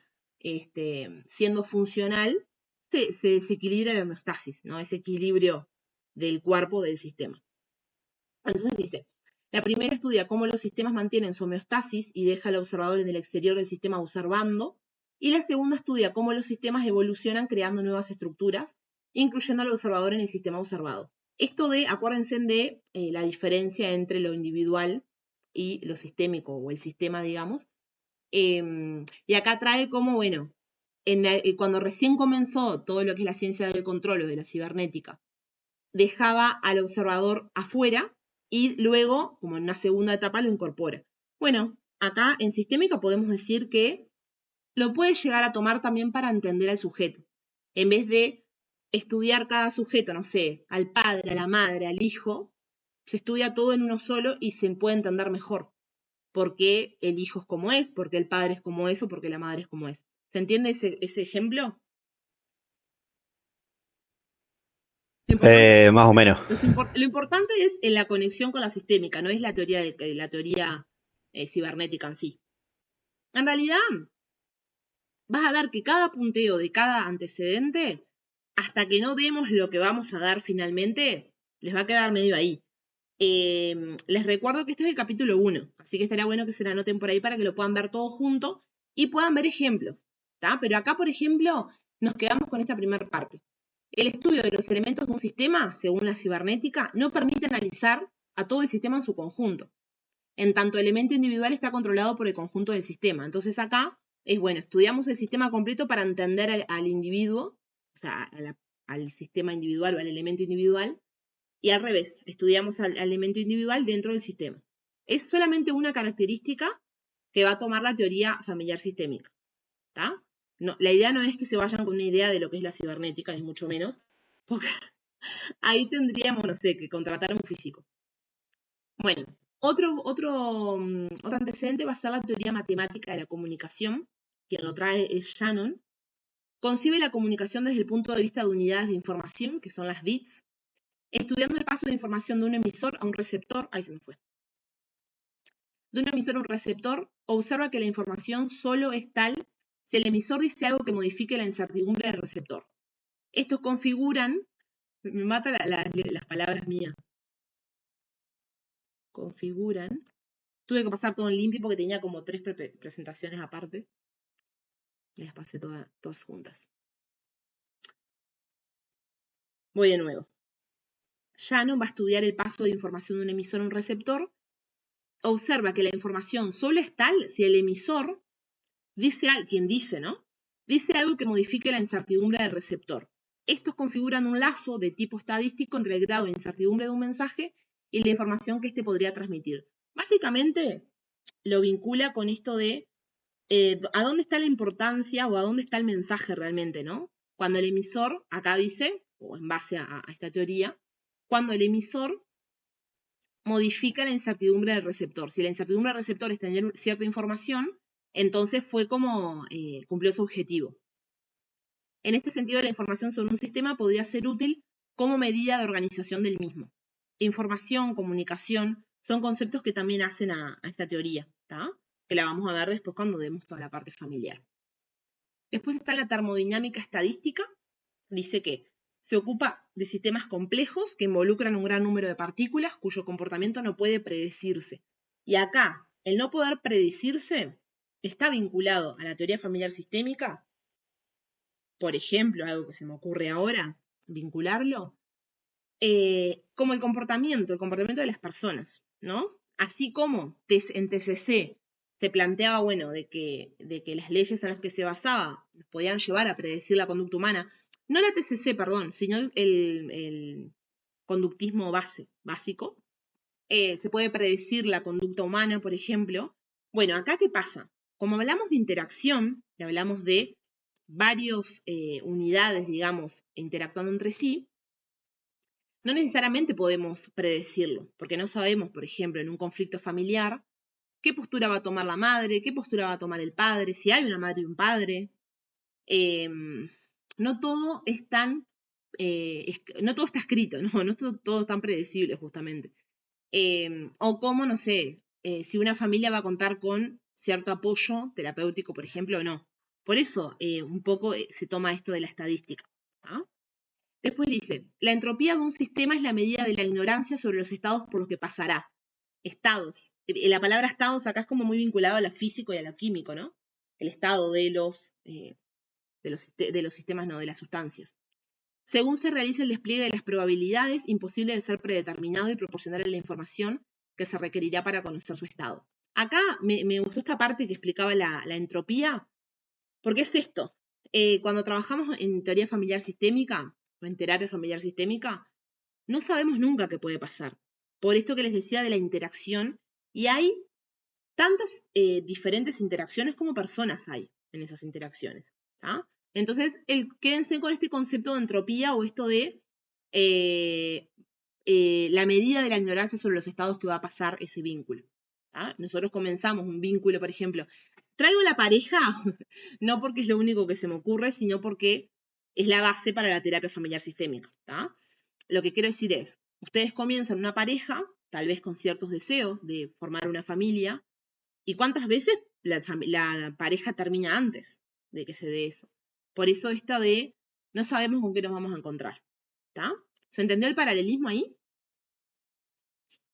[SPEAKER 1] siendo funcional, se desequilibra la homeostasis, ¿no? Ese equilibrio del cuerpo del sistema. Entonces dice, la primera estudia cómo los sistemas mantienen su homeostasis y deja al observador en el exterior del sistema observando, y la segunda estudia cómo los sistemas evolucionan creando nuevas estructuras, incluyendo al observador en el sistema observado. Esto acuérdense de la diferencia entre lo individual y lo sistémico, o el sistema, digamos. Y acá trae como, bueno, cuando recién comenzó todo lo que es la ciencia del control o de la cibernética, dejaba al observador afuera y luego, como en una segunda etapa, lo incorpora. Bueno, acá en sistémica podemos decir que lo puede llegar a tomar también para entender al sujeto. En vez de estudiar cada sujeto, no sé, al padre, a la madre, al hijo, se estudia todo en uno solo y se puede entender mejor por qué el hijo es como es, por qué el padre es como es o por qué la madre es como es. ¿Se entiende ese ejemplo?
[SPEAKER 2] Más o menos.
[SPEAKER 1] Lo importante es en la conexión con la sistémica, no es la teoría cibernética en sí. En realidad, vas a ver que cada punteo de cada antecedente, hasta que no demos lo que vamos a dar finalmente, les va a quedar medio ahí. Les recuerdo que este es el capítulo 1, así que estaría bueno que se lo anoten por ahí para que lo puedan ver todo junto y puedan ver ejemplos, ¿tá? Pero acá, por ejemplo, nos quedamos con esta primera parte. El estudio de los elementos de un sistema, según la cibernética, no permite analizar a todo el sistema en su conjunto. En tanto, el elemento individual está controlado por el conjunto del sistema. Entonces acá es, bueno, estudiamos el sistema completo para entender al individuo, o sea, al sistema individual o al elemento individual, y al revés, estudiamos al elemento individual dentro del sistema. Es solamente una característica que va a tomar la teoría familiar sistémica. ¿Tá? No, la idea no es que se vayan con una idea de lo que es la cibernética, ni mucho menos, porque ahí tendríamos, no sé, que contratar a un físico. Bueno, otro antecedente va a ser la teoría matemática de la comunicación, quien lo trae es Shannon. Concibe la comunicación desde el punto de vista de unidades de información, que son las bits, estudiando el paso de información de un emisor a un receptor, ahí se me fue, de un emisor a un receptor, observa que la información solo es tal si el emisor dice algo que modifique la incertidumbre del receptor. Estos configuran, me mata las palabras mías, configuran, tuve que pasar todo en limpio porque tenía como 3 presentaciones aparte, y las pasé todas juntas. Voy de nuevo. Shannon va a estudiar el paso de información de un emisor a un receptor, observa que la información solo es tal si el emisor dice algo que modifique la incertidumbre del receptor. Estos configuran un lazo de tipo estadístico entre el grado de incertidumbre de un mensaje y la información que éste podría transmitir. Básicamente lo vincula con esto de a dónde está la importancia o a dónde está el mensaje realmente, ¿no? Cuando el emisor, acá dice, o en base a esta teoría, cuando el emisor modifica la incertidumbre del receptor. Si la incertidumbre del receptor es tener cierta información, entonces fue como cumplió su objetivo. En este sentido, la información sobre un sistema podría ser útil como medida de organización del mismo. Información, comunicación, son conceptos que también hacen a esta teoría, ¿tá? Que la vamos a ver después cuando demos toda la parte familiar. Después está la termodinámica estadística. Dice que se ocupa de sistemas complejos que involucran un gran número de partículas cuyo comportamiento no puede predecirse. Y acá, el no poder predecirse está vinculado a la teoría familiar sistémica. Por ejemplo, algo que se me ocurre ahora, vincularlo, como el comportamiento de las personas, ¿no? Así como en TCC se planteaba, bueno, de que las leyes en las que se basaba podían llevar a predecir la conducta humana, no la TCC, perdón, sino el conductismo básico, se puede predecir la conducta humana, por ejemplo. Bueno, acá ¿qué pasa? Como hablamos de interacción, y hablamos de varias unidades, digamos, interactuando entre sí, no necesariamente podemos predecirlo, porque no sabemos, por ejemplo, en un conflicto familiar, qué postura va a tomar la madre, qué postura va a tomar el padre, si hay una madre y un padre. No todo es tan, no todo está escrito, no es todo tan predecible justamente. O como, no sé, si una familia va a contar con cierto apoyo terapéutico, por ejemplo, o no. Por eso un poco se toma esto de la estadística. ¿Ah? Después dice, la entropía de un sistema es la medida de la ignorancia sobre los estados por los que pasará. Estados. La palabra estados acá es como muy vinculada a lo físico y a lo químico, ¿no? El estado de los sistemas, no, de las sustancias. Según se realiza el despliegue de las probabilidades, imposible de ser predeterminado y proporcionarle la información que se requerirá para conocer su estado. Acá me gustó esta parte que explicaba la entropía, porque es esto. Cuando trabajamos en teoría familiar sistémica, o en terapia familiar sistémica, no sabemos nunca qué puede pasar. Por esto que les decía de la interacción, y hay tantas diferentes interacciones como personas hay en esas interacciones. ¿Tá? Entonces, quédense con este concepto de entropía o esto de la medida de la ignorancia sobre los estados que va a pasar ese vínculo. ¿Tá? Nosotros comenzamos un vínculo, por ejemplo, traigo la pareja, no porque es lo único que se me ocurre, sino porque es la base para la terapia familiar sistémica. ¿Tá? Lo que quiero decir es, ustedes comienzan una pareja, tal vez con ciertos deseos de formar una familia, ¿y cuántas veces la pareja termina antes de que se dé eso? Por eso esta de no sabemos con qué nos vamos a encontrar. ¿Está? ¿Se entendió el paralelismo ahí?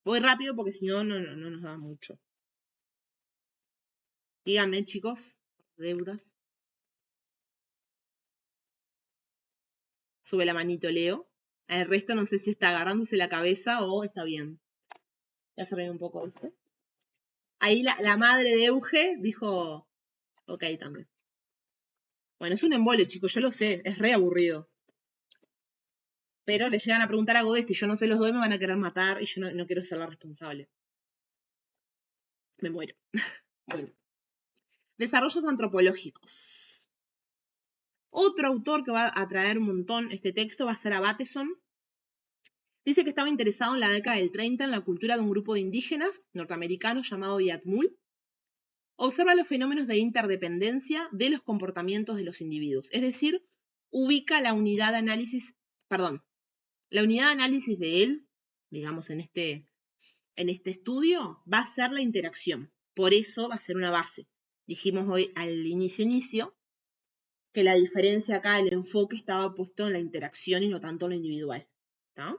[SPEAKER 1] Voy rápido porque si no, no nos da mucho. Díganme, chicos, deudas. Sube la manito, Leo. El resto no sé si está agarrándose la cabeza o está bien. Ya se reí un poco, ¿viste? Ahí la madre de Euge dijo, ok, también. Bueno, es un embole, chicos, yo lo sé, es re aburrido. Pero le llegan a preguntar a Godeste y yo no se los doy, me van a querer matar y yo no quiero ser la responsable. Me muero. Bueno. Desarrollos antropológicos. Otro autor que va a traer un montón este texto va a ser a Bateson. Dice que estaba interesado en la década del 30 en la cultura de un grupo de indígenas norteamericanos llamado Yatmul. Observa los fenómenos de interdependencia de los comportamientos de los individuos, es decir, ubica la unidad de análisis, la unidad de análisis de él, digamos en este estudio, va a ser la interacción. Por eso va a ser una base. Dijimos hoy al inicio, que la diferencia acá, el enfoque estaba puesto en la interacción y no tanto en lo individual. ¿Está?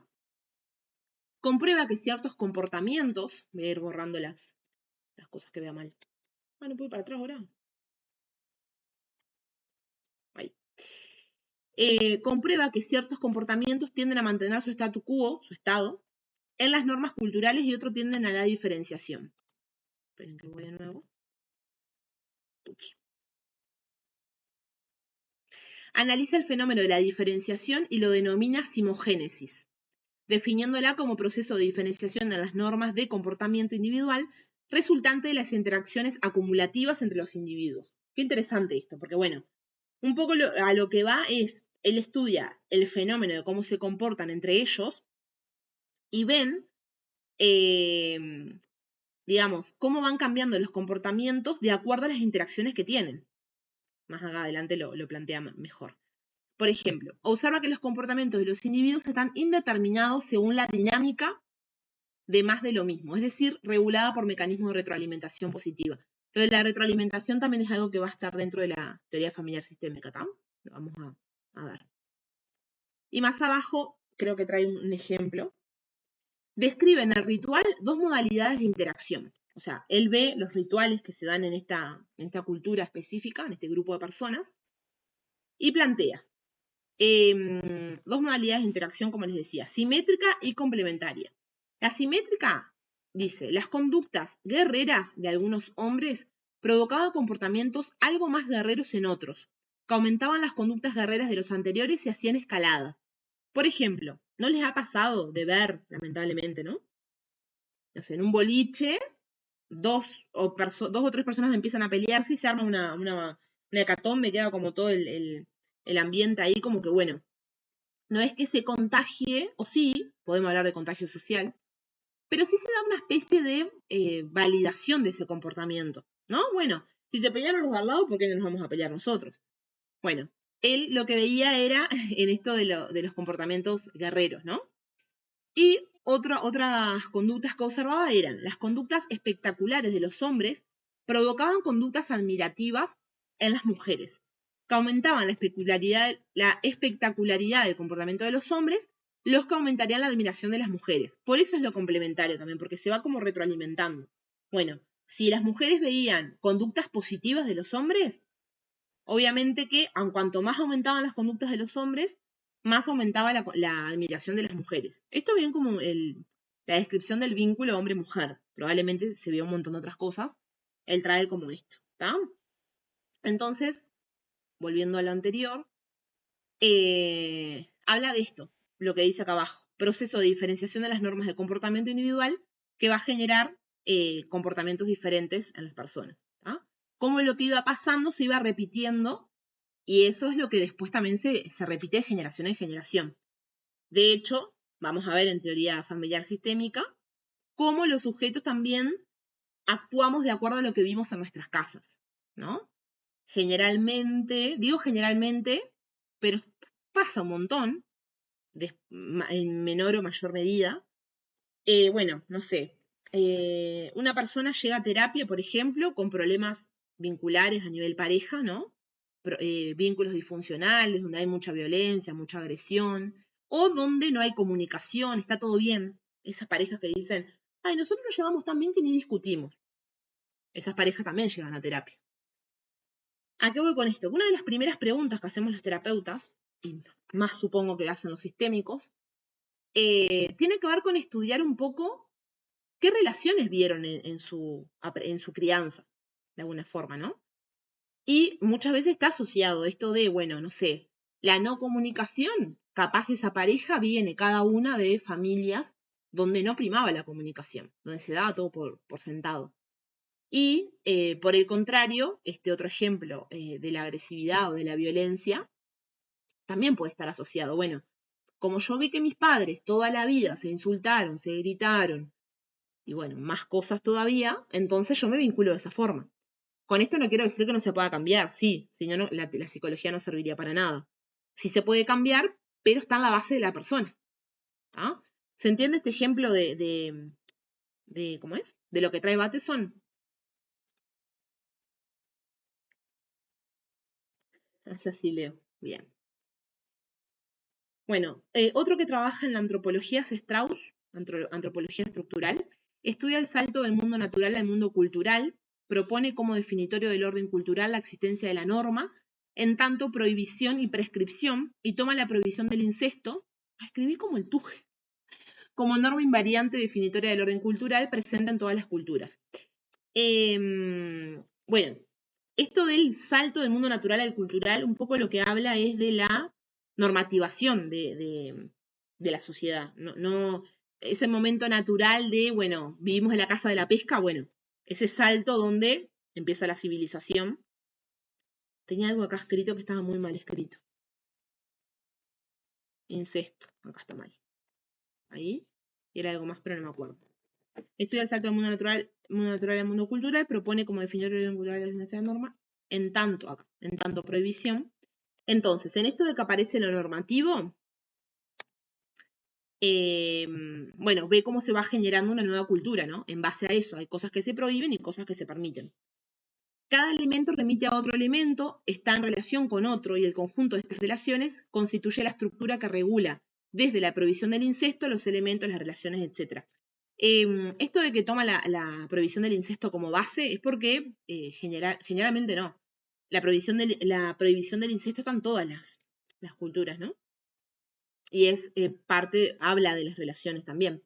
[SPEAKER 1] Comprueba que ciertos comportamientos, voy a ir borrando las cosas que vea mal. Bueno, puedo ir para atrás ahora. Ahí. Comprueba que ciertos comportamientos tienden a mantener su statu quo, su estado, en las normas culturales y otros tienden a la diferenciación. Esperen que voy de nuevo. Analiza el fenómeno de la diferenciación y lo denomina simogénesis, definiéndola como proceso de diferenciación de las normas de comportamiento individual resultante de las interacciones acumulativas entre los individuos. Qué interesante esto, porque bueno, un poco a lo que va es, él estudia el fenómeno de cómo se comportan entre ellos y ven, digamos, cómo van cambiando los comportamientos de acuerdo a las interacciones que tienen. Más acá adelante lo plantea mejor. Por ejemplo, observa que los comportamientos de los individuos están indeterminados según la dinámica de más de lo mismo, es decir, regulada por mecanismos de retroalimentación positiva. Lo de la retroalimentación también es algo que va a estar dentro de la teoría familiar sistémica, ¿tá? Lo vamos a ver. Y más abajo, creo que trae un ejemplo. Describe en el ritual dos modalidades de interacción. O sea, él ve los rituales que se dan en esta cultura específica, en este grupo de personas, y plantea dos modalidades de interacción, como les decía, simétrica y complementaria. La simétrica, dice, las conductas guerreras de algunos hombres provocaban comportamientos algo más guerreros en otros, que aumentaban las conductas guerreras de los anteriores y hacían escalada. Por ejemplo, ¿no les ha pasado de ver, lamentablemente, ¿no? No sé, en un boliche, dos o tres personas empiezan a pelearse y se arma una hecatombe, queda como todo el ambiente ahí como que, bueno, no es que se contagie, o sí, podemos hablar de contagio social, pero sí se da una especie de validación de ese comportamiento, ¿no? Bueno, si se pelearon los de al lado, ¿por qué no nos vamos a pelear nosotros? Bueno, él lo que veía era en esto de los comportamientos guerreros, ¿no? Y otras conductas que observaba eran las conductas espectaculares de los hombres provocaban conductas admirativas en las mujeres, que aumentaban la espectacularidad del comportamiento de los hombres, los que aumentarían la admiración de las mujeres. Por eso es lo complementario también, porque se va como retroalimentando. Bueno, si las mujeres veían conductas positivas de los hombres, obviamente que aun cuanto más aumentaban las conductas de los hombres, más aumentaba la admiración de las mujeres. Esto bien como la descripción del vínculo hombre-mujer. Probablemente se vio un montón de otras cosas. Él trae como esto, ¿está? Entonces, volviendo a lo anterior, habla de esto, lo que dice acá abajo. Proceso de diferenciación de las normas de comportamiento individual que va a generar comportamientos diferentes en las personas. ¿Tá? Cómo lo que iba pasando se iba repitiendo y eso es lo que después también se repite de generación en generación. De hecho, vamos a ver en teoría familiar sistémica cómo los sujetos también actuamos de acuerdo a lo que vimos en nuestras casas, ¿no? Generalmente, digo generalmente, pero pasa un montón, en menor o mayor medida. Bueno, no sé, una persona llega a terapia, por ejemplo, con problemas vinculares a nivel pareja, ¿no? Vínculos disfuncionales, donde hay mucha violencia, mucha agresión, o donde no hay comunicación, está todo bien. Esas parejas que dicen, ay, nosotros nos llevamos tan bien que ni discutimos. Esas parejas también llegan a terapia. ¿A qué voy con esto? Una de las primeras preguntas que hacemos los terapeutas, y más supongo que hacen los sistémicos, tiene que ver con estudiar un poco qué relaciones vieron en su crianza, de alguna forma, ¿no? Y muchas veces está asociado esto de, bueno, no sé, la no comunicación. Capaz esa pareja viene cada una de familias donde no primaba la comunicación, donde se daba todo por sentado. Y por el contrario, este otro ejemplo de la agresividad o de la violencia también puede estar asociado. Bueno, como yo vi que mis padres toda la vida se insultaron, se gritaron, y bueno, más cosas todavía, entonces yo me vinculo de esa forma. Con esto no quiero decir que no se pueda cambiar, sí, si no, la psicología no serviría para nada. Sí se puede cambiar, pero está en la base de la persona. ¿Ah? ¿Se entiende este ejemplo de ¿cómo es? De lo que trae Bateson. Es así, Leo. Bien. Bueno, otro que trabaja en la antropología es Strauss, antropología estructural. Estudia el salto del mundo natural al mundo cultural, propone como definitorio del orden cultural la existencia de la norma, en tanto prohibición y prescripción, y toma la prohibición del incesto, escribí como el tuje, como norma invariante definitoria del orden cultural presente en todas las culturas. Bueno, esto del salto del mundo natural al cultural, un poco lo que habla es de la normativación de la sociedad. No, ese momento natural de, bueno, vivimos en la casa de la pesca, bueno, ese salto donde empieza la civilización. Tenía algo acá escrito que estaba muy mal escrito. Incesto, acá está mal. Ahí, y era algo más, pero no me acuerdo. Estudia el salto del mundo natural al mundo cultural, propone como definidor del cultural la esencia de norma, en tanto prohibición. Entonces, en esto de que aparece lo normativo, bueno, ve cómo se va generando una nueva cultura, ¿no? En base a eso, hay cosas que se prohíben y cosas que se permiten. Cada elemento remite a otro elemento, está en relación con otro y el conjunto de estas relaciones constituye la estructura que regula desde la prohibición del incesto, los elementos, las relaciones, etc. Esto de que toma la prohibición del incesto como base es porque generalmente no. La prohibición del incesto está en todas las culturas, ¿no? Y es habla de las relaciones también.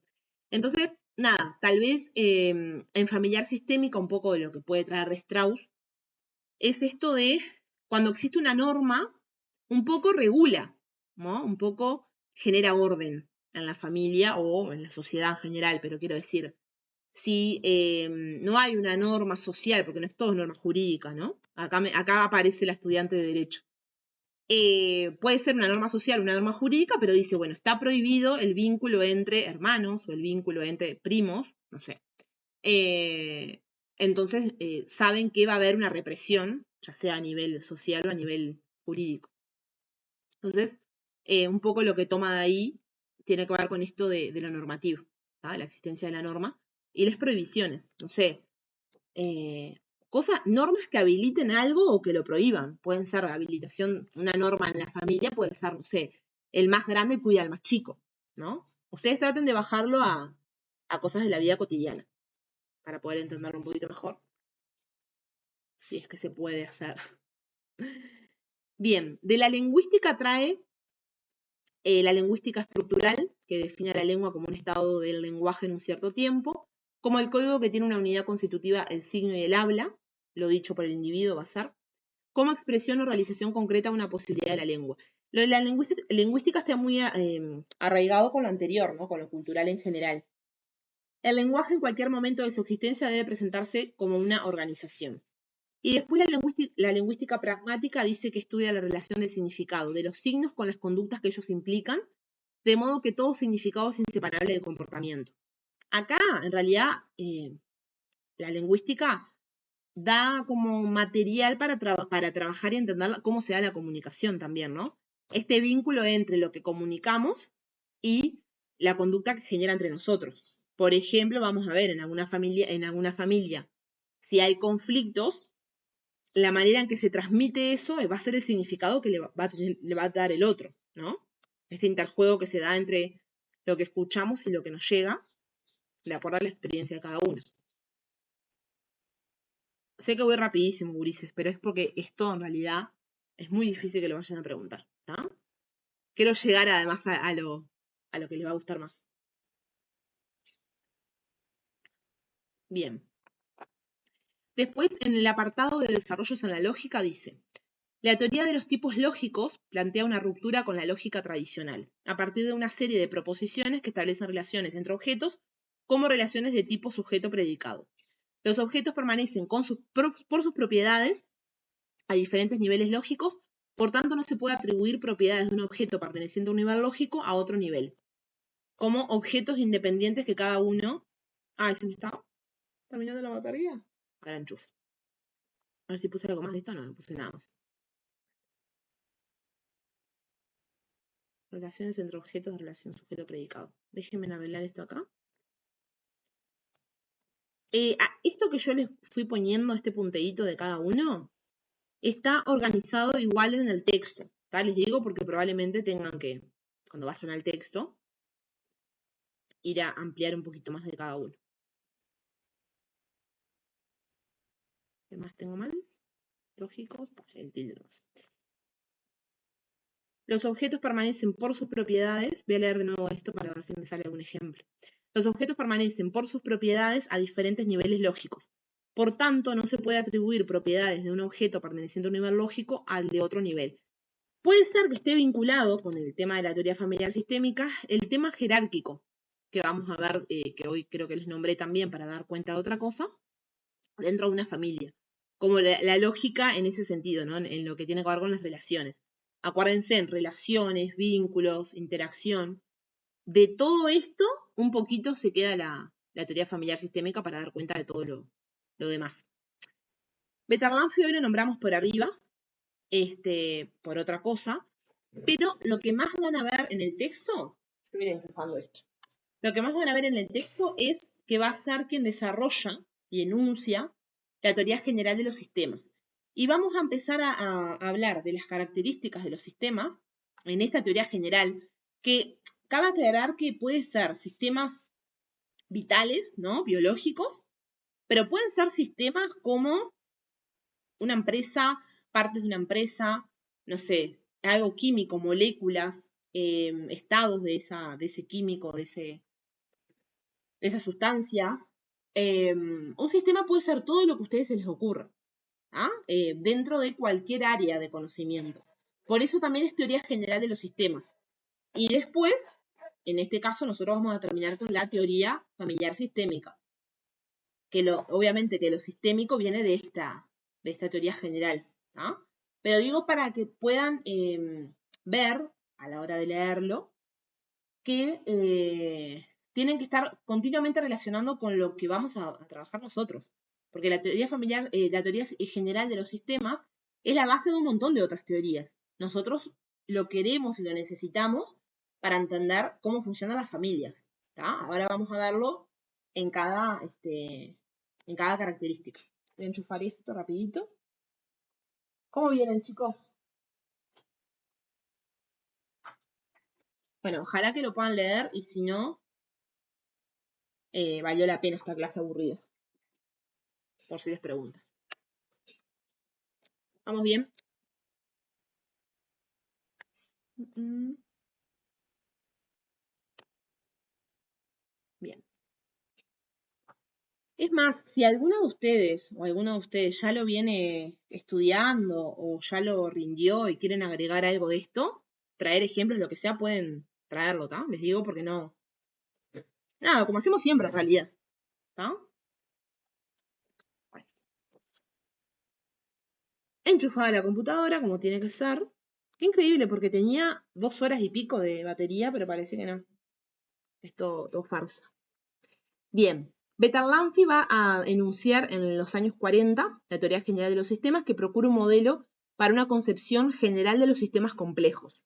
[SPEAKER 1] Entonces, nada, tal vez en familiar sistémica, un poco de lo que puede traer de Strauss, es esto de cuando existe una norma, un poco regula, ¿no? Un poco genera orden en la familia o en la sociedad en general, pero quiero decir, si no hay una norma social, porque no es todo norma jurídica, ¿no? Acá aparece la estudiante de Derecho. Puede ser una norma social, una norma jurídica, pero dice, bueno, está prohibido el vínculo entre hermanos o el vínculo entre primos, no sé. Entonces, saben que va a haber una represión, ya sea a nivel social o a nivel jurídico. Entonces, un poco lo que toma de ahí tiene que ver con esto de lo normativo, ¿tá? La existencia de la norma y las prohibiciones, no sé, normas que habiliten algo o que lo prohíban. Pueden ser habilitación, una norma en la familia puede ser, no sé, el más grande cuida al más chico, ¿no? Ustedes traten de bajarlo a cosas de la vida cotidiana para poder entenderlo un poquito mejor. Si es que se puede hacer. Bien, de la lingüística trae la lingüística estructural, que define a la lengua como un estado del lenguaje en un cierto tiempo, como el código que tiene una unidad constitutiva, el signo y el habla, lo dicho por el individuo va a ser, como expresión o realización concreta de una posibilidad de la lengua. Lo de la lingüística está muy arraigado con lo anterior, ¿no? Con lo cultural en general. El lenguaje en cualquier momento de su existencia debe presentarse como una organización. Y después la lingüística pragmática dice que estudia la relación del significado de los signos con las conductas que ellos implican, de modo que todo significado es inseparable del comportamiento. Acá, en realidad, la lingüística da como material para trabajar y entender cómo se da la comunicación también, ¿no? Este vínculo entre lo que comunicamos y la conducta que genera entre nosotros. Por ejemplo, vamos a ver en alguna familia, si hay conflictos, la manera en que se transmite eso va a ser el significado que le va a dar el otro, ¿no? Este interjuego que se da entre lo que escuchamos y lo que nos llega, de acuerdo a la experiencia de cada uno. Sé que voy rapidísimo, gurises, pero es porque esto en realidad es muy difícil que lo vayan a preguntar, ¿tá? Quiero llegar además a lo que les va a gustar más. Bien. Después, en el apartado de desarrollos en la lógica, dice: la teoría de los tipos lógicos plantea una ruptura con la lógica tradicional, a partir de una serie de proposiciones que establecen relaciones entre objetos como relaciones de tipo sujeto-predicado. Los objetos permanecen por sus propiedades a diferentes niveles lógicos Por tanto, no se puede atribuir propiedades de un objeto perteneciente a un nivel lógico a otro nivel, como objetos independientes que cada uno... Ah, ¿se me está terminando la batería? Ahora enchufo. A ver si puse algo más. ¿Listo? No puse nada más. Relaciones entre objetos de relación sujeto-predicado. Déjenme arreglar esto acá. Esto que yo les fui poniendo, este punteíto de cada uno, está organizado igual en el texto. Les digo porque probablemente tengan que, cuando vayan al texto, ir a ampliar un poquito más de cada uno. ¿Qué más tengo mal? Lógicos, el tilde más. Los objetos permanecen por sus propiedades. Voy a leer de nuevo esto para ver si me sale algún ejemplo. Los objetos permanecen por sus propiedades a diferentes niveles lógicos. Por tanto, no se puede atribuir propiedades de un objeto perteneciente a un nivel lógico al de otro nivel. Puede ser que esté vinculado con el tema de la teoría familiar sistémica, el tema jerárquico, que vamos a ver, que hoy creo que les nombré también para dar cuenta de otra cosa, dentro de una familia. Como la lógica en ese sentido, ¿no? En lo que tiene que ver con las relaciones. Acuérdense, en relaciones, vínculos, interacción. De todo esto, un poquito se queda la teoría familiar sistémica para dar cuenta de todo lo demás. Betarlanfi hoy lo nombramos por arriba, por otra cosa, pero lo que más van a ver en el texto, estoy enchufando esto, lo que más van a ver en el texto es que va a ser quien desarrolla y enuncia la teoría general de los sistemas. Y vamos a empezar a hablar de las características de los sistemas en esta teoría general, que cabe aclarar que puede ser sistemas vitales, ¿no? Biológicos, pero pueden ser sistemas como una empresa, partes de una empresa, no sé, algo químico, moléculas, estados de ese químico, de esa sustancia. Un sistema puede ser todo lo que a ustedes se les ocurra, dentro de cualquier área de conocimiento. Por eso también es teoría general de los sistemas. Y después, en este caso, nosotros vamos a terminar con la teoría familiar sistémica. Que obviamente que lo sistémico viene de esta teoría general. Pero digo para que puedan ver, a la hora de leerlo, que tienen que estar continuamente relacionando con lo que vamos a trabajar nosotros. Porque la teoría familiar, la teoría general de los sistemas es la base de un montón de otras teorías. Nosotros lo queremos y lo necesitamos para entender cómo funcionan las familias. Ahora vamos a verlo en cada característica. Voy a enchufar esto rapidito. ¿Cómo vienen, chicos? Bueno, ojalá que lo puedan leer y si no, valió la pena esta clase aburrida. Por si les preguntan. ¿Vamos bien? Bien. Es más, si alguno de ustedes o alguno de ustedes ya lo viene estudiando o ya lo rindió y quieren agregar algo de esto, traer ejemplos, lo que sea, pueden traerlo, ¿está? Les digo porque no. Nada, como hacemos siempre en realidad. ¿Está? Bueno. Enchufada la computadora, como tiene que ser. Qué increíble, porque tenía 2 horas y pico de batería, pero parece que no. Es todo farsa. Bien. Betarlanfi va a enunciar en los años 40 la teoría general de los sistemas que procura un modelo para una concepción general de los sistemas complejos.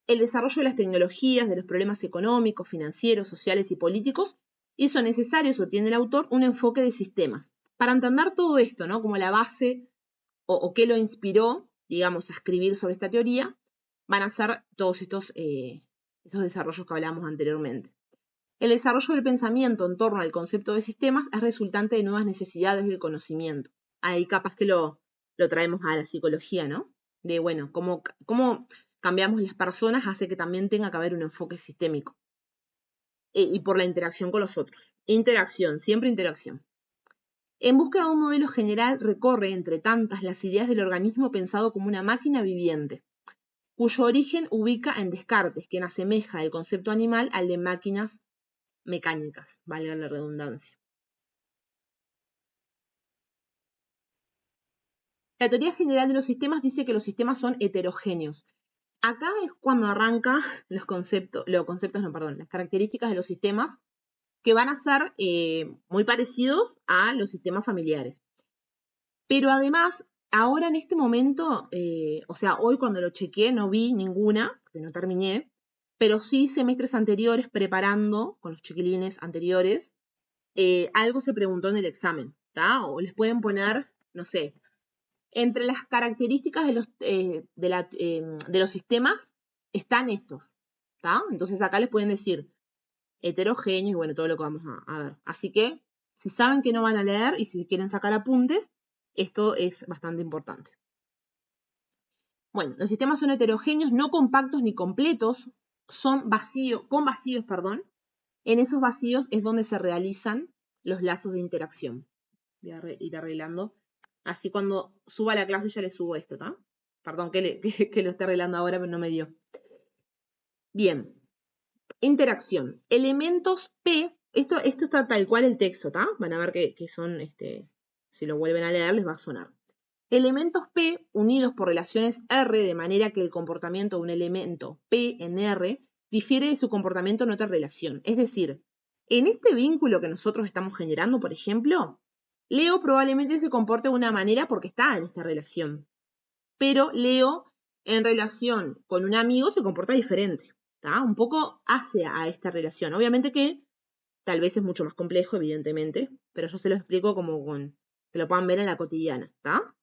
[SPEAKER 1] El desarrollo de las tecnologías, de los problemas económicos, financieros, sociales y políticos hizo necesario, sostiene el autor, un enfoque de sistemas. Para entender todo esto, ¿no? Como la base o qué lo inspiró, digamos, a escribir sobre esta teoría, van a ser todos estos desarrollos que hablábamos anteriormente. El desarrollo del pensamiento en torno al concepto de sistemas es resultante de nuevas necesidades del conocimiento. Ahí capaz que lo traemos a la psicología, ¿no? De, bueno, cómo cambiamos las personas hace que también tenga que haber un enfoque sistémico. Y por la interacción con los otros. Interacción, siempre interacción. En busca de un modelo general recorre, entre tantas, las ideas del organismo pensado como una máquina viviente, cuyo origen ubica en Descartes, quien asemeja el concepto animal al de máquinas mecánicas, valga la redundancia. La teoría general de los sistemas dice que los sistemas son heterogéneos. Acá es cuando arranca las características de los sistemas que van a ser muy parecidos a los sistemas familiares. Pero además, ahora en este momento, o sea, hoy cuando lo chequeé no vi ninguna, que no terminé, pero sí semestres anteriores preparando con los chiquilines anteriores, algo se preguntó en el examen, ¿tá? O les pueden poner, no sé, entre las características de los sistemas están estos, ¿tá? Entonces acá les pueden decir heterogéneo y bueno, todo lo que vamos a ver. Así que, si saben que no van a leer y si quieren sacar apuntes, esto es bastante importante. Bueno, los sistemas son heterogéneos, no compactos ni completos, son con vacíos, perdón. En esos vacíos es donde se realizan los lazos de interacción. Voy a ir arreglando. Así cuando suba la clase ya le subo esto, ¿tá? Perdón que lo esté arreglando ahora, pero no me dio. Bien. Interacción. Elementos P. Esto está tal cual el texto, ¿tá? Van a ver que son, si lo vuelven a leer les va a sonar. Elementos P unidos por relaciones R, de manera que el comportamiento de un elemento P en R difiere de su comportamiento en otra relación. Es decir, en este vínculo que nosotros estamos generando, por ejemplo, Leo probablemente se comporte de una manera porque está en esta relación. Pero Leo, en relación con un amigo, se comporta diferente. ¿Tá? Un poco hace a esta relación. Obviamente que tal vez es mucho más complejo, evidentemente, pero yo se lo explico como que lo puedan ver en la cotidiana. ¿Tá?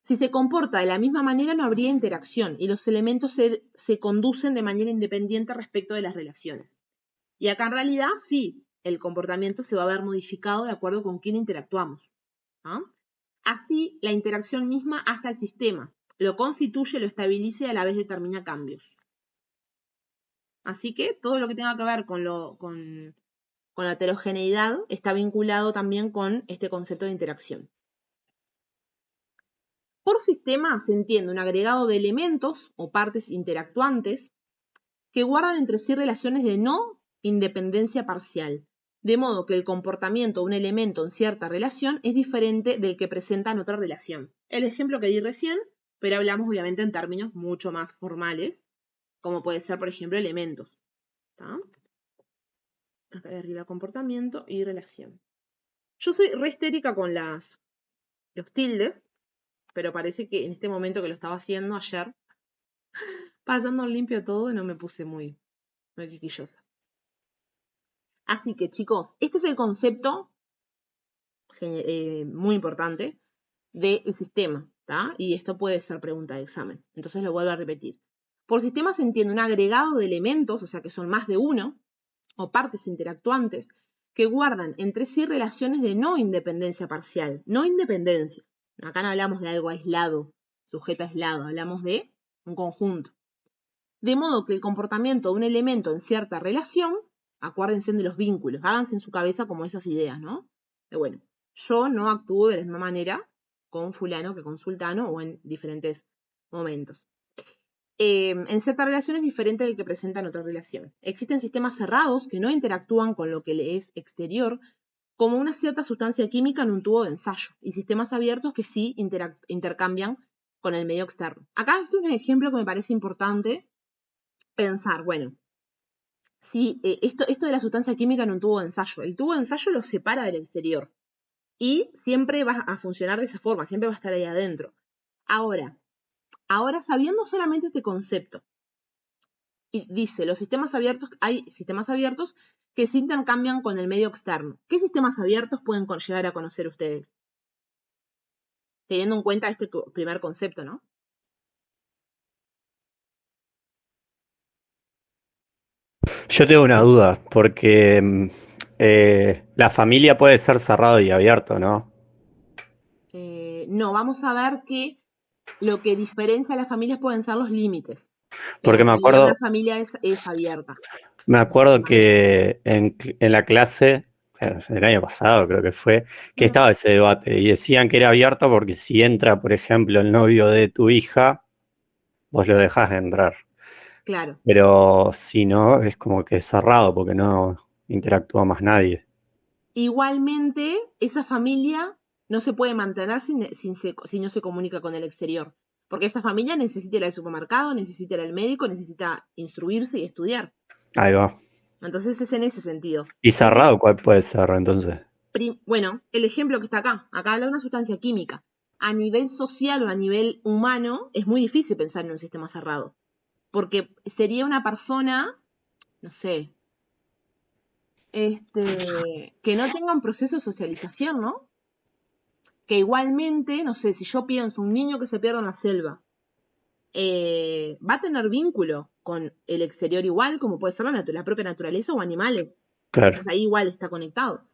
[SPEAKER 1] Si se comporta de la misma manera, no habría interacción y los elementos se conducen de manera independiente respecto de las relaciones. Y acá en realidad sí, el comportamiento se va a ver modificado de acuerdo con quién interactuamos. ¿Ah? Así, la interacción misma hace al sistema, lo constituye, lo estabiliza y a la vez determina cambios. Así que todo lo que tenga que ver con la heterogeneidad está vinculado también con este concepto de interacción. Por sistema se entiende un agregado de elementos o partes interactuantes que guardan entre sí relaciones de no independencia parcial, de modo que el comportamiento de un elemento en cierta relación es diferente del que presenta en otra relación. El ejemplo que di recién, pero hablamos obviamente en términos mucho más formales, como puede ser, por ejemplo, elementos. ¿Tá? Acá de arriba comportamiento y relación. Yo soy re histérica con los tildes, pero parece que en este momento que lo estaba haciendo ayer, pasando limpio todo, no me puse muy quisquillosa. Así que, chicos, este es el concepto muy importante del sistema, ¿tá? Y esto puede ser pregunta de examen. Entonces lo vuelvo a repetir. Por sistema se entiende un agregado de elementos, o sea que son más de uno, o partes interactuantes, que guardan entre sí relaciones de no independencia parcial. No independencia. Acá no hablamos de algo aislado, sujeto aislado, hablamos de un conjunto. De modo que el comportamiento de un elemento en cierta relación, acuérdense de los vínculos, háganse en su cabeza como esas ideas, ¿no? Bueno, yo no actúo de la misma manera con fulano que con sultano o en diferentes momentos. En cierta relación es diferente del que presenta en otra relación. Existen sistemas cerrados que no interactúan con lo que le es exterior, como una cierta sustancia química en un tubo de ensayo, y sistemas abiertos que sí intercambian con el medio externo. Acá esto es un ejemplo que me parece importante pensar. Bueno, si esto de la sustancia química en un tubo de ensayo, el tubo de ensayo lo separa del exterior y siempre va a funcionar de esa forma, siempre va a estar ahí adentro. Ahora sabiendo solamente este concepto, y dice, hay sistemas abiertos que se intercambian con el medio externo. ¿Qué sistemas abiertos pueden llegar a conocer ustedes? Teniendo en cuenta este primer concepto, ¿no?
[SPEAKER 2] Yo tengo una duda, porque la familia puede ser cerrado y abierto, ¿no?
[SPEAKER 1] No, vamos a ver que lo que diferencia a las familias pueden ser los límites, pero
[SPEAKER 2] Porque
[SPEAKER 1] en realidad una familia es abierta.
[SPEAKER 2] me
[SPEAKER 1] Un
[SPEAKER 2] acuerdo
[SPEAKER 1] sistema abierto.
[SPEAKER 2] que en la clase, el año pasado creo que fue, que estaba ese debate y decían que era abierto porque si entra, por ejemplo, el novio de tu hija, vos lo dejás de entrar.
[SPEAKER 1] Claro.
[SPEAKER 2] Pero si no, es como que es cerrado porque no interactúa más nadie.
[SPEAKER 1] Igualmente, esa familia no se puede mantener si no se comunica con el exterior. Porque esa familia necesita ir al supermercado, necesita ir al médico, necesita instruirse y estudiar.
[SPEAKER 2] Ahí va.
[SPEAKER 1] Entonces es en ese sentido.
[SPEAKER 2] ¿Y cerrado cuál puede ser entonces?
[SPEAKER 1] Bueno, el ejemplo que está acá habla de una sustancia química. A nivel social o a nivel humano es muy difícil pensar en un sistema cerrado. Porque sería una persona, no sé, que no tenga un proceso de socialización, ¿no? Que igualmente, no sé, si yo pienso un niño que se pierde en la selva, va a tener vínculo con el exterior igual, como puede ser la propia naturaleza o animales.
[SPEAKER 2] Claro.
[SPEAKER 1] Entonces ahí igual está conectado.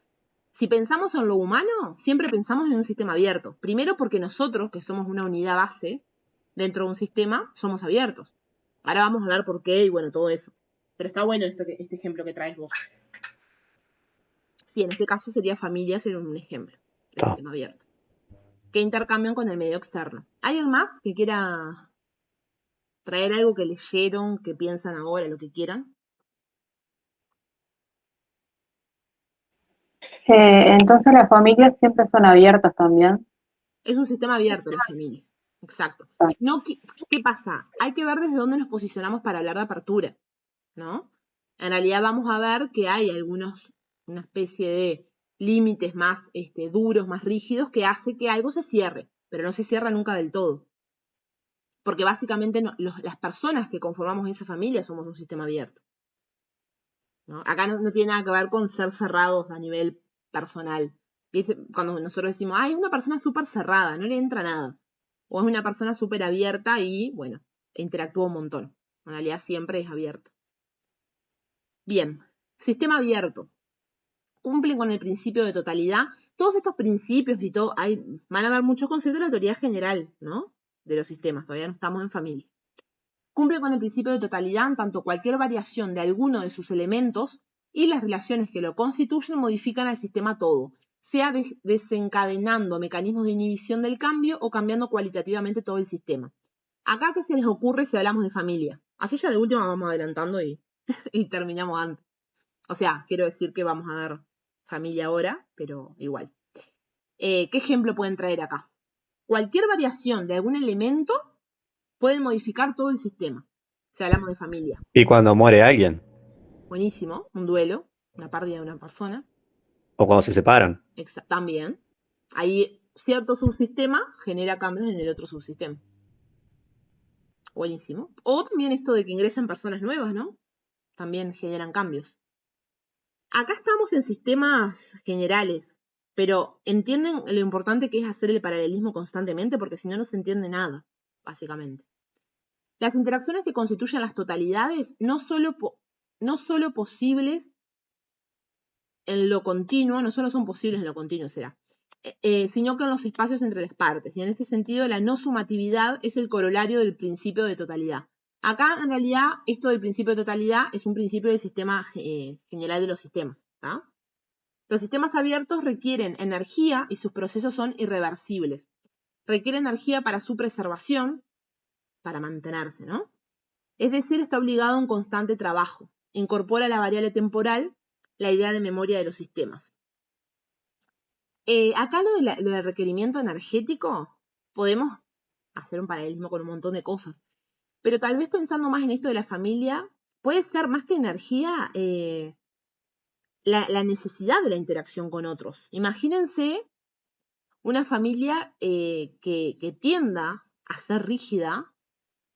[SPEAKER 1] Si pensamos en lo humano, siempre pensamos en un sistema abierto. Primero porque nosotros, que somos una unidad base dentro de un sistema, somos abiertos. Ahora vamos a ver por qué y bueno, todo eso. Pero está bueno este ejemplo que traes vos. Sí, en este caso sería familia, ser un ejemplo de sistema abierto. Que intercambian con el medio externo. ¿Alguien más que quiera traer algo que leyeron, que piensan ahora, lo que quieran?
[SPEAKER 3] Entonces las familias siempre son abiertas también.
[SPEAKER 1] Es un sistema abierto la familia. Exacto. No, ¿qué pasa? Hay que ver desde dónde nos posicionamos para hablar de apertura, ¿no? En realidad vamos a ver que hay una especie de límites más duros, más rígidos, que hace que algo se cierre, pero no se cierra nunca del todo. Porque básicamente las personas que conformamos esa familia somos un sistema abierto, ¿no? Acá no tiene nada que ver con ser cerrados a nivel personal. ¿Viste? Cuando nosotros decimos, es una persona súper cerrada, no le entra nada. O es una persona súper abierta y, bueno, interactúa un montón. En realidad siempre es abierto. Bien, sistema abierto. Cumplen con el principio de totalidad. Todos estos principios y todo, van a haber muchos conceptos de la teoría general, ¿no? De los sistemas, todavía no estamos en familia. Cumple con el principio de totalidad en tanto cualquier variación de alguno de sus elementos y las relaciones que lo constituyen modifican al sistema todo, sea desencadenando mecanismos de inhibición del cambio o cambiando cualitativamente todo el sistema. Acá, ¿qué se les ocurre si hablamos de familia? Así ya de última vamos adelantando y terminamos antes. O sea, quiero decir que vamos a dar familia ahora, pero igual. ¿Qué ejemplo pueden traer acá? Cualquier variación de algún elemento puede modificar todo el sistema. Si hablamos de familia.
[SPEAKER 2] ¿Y cuando muere alguien?
[SPEAKER 1] Buenísimo, un duelo, una pérdida de una persona.
[SPEAKER 2] ¿O cuando se separan?
[SPEAKER 1] También. Ahí cierto subsistema genera cambios en el otro subsistema. Buenísimo. O también esto de que ingresen personas nuevas, ¿no? También generan cambios. Acá estamos en sistemas generales, pero entienden lo importante que es hacer el paralelismo constantemente, porque si no, no se entiende nada, básicamente. Las interacciones que constituyen las totalidades no solo posibles en lo continuo, no solo son posibles en lo continuo, sino que en los espacios entre las partes. Y en este sentido, la no sumatividad es el corolario del principio de totalidad. Acá, en realidad, esto del principio de totalidad es un principio del sistema general de los sistemas. ¿Tá? Los sistemas abiertos requieren energía y sus procesos son irreversibles. Requiere energía para su preservación, para mantenerse, ¿no? Es decir, está obligado a un constante trabajo. Incorpora la variable temporal, la idea de memoria de los sistemas. Acá lo del requerimiento energético, podemos hacer un paralelismo con un montón de cosas, pero tal vez pensando más en esto de la familia, puede ser más que energía la necesidad de la interacción con otros. Imagínense una familia que tienda a ser rígida,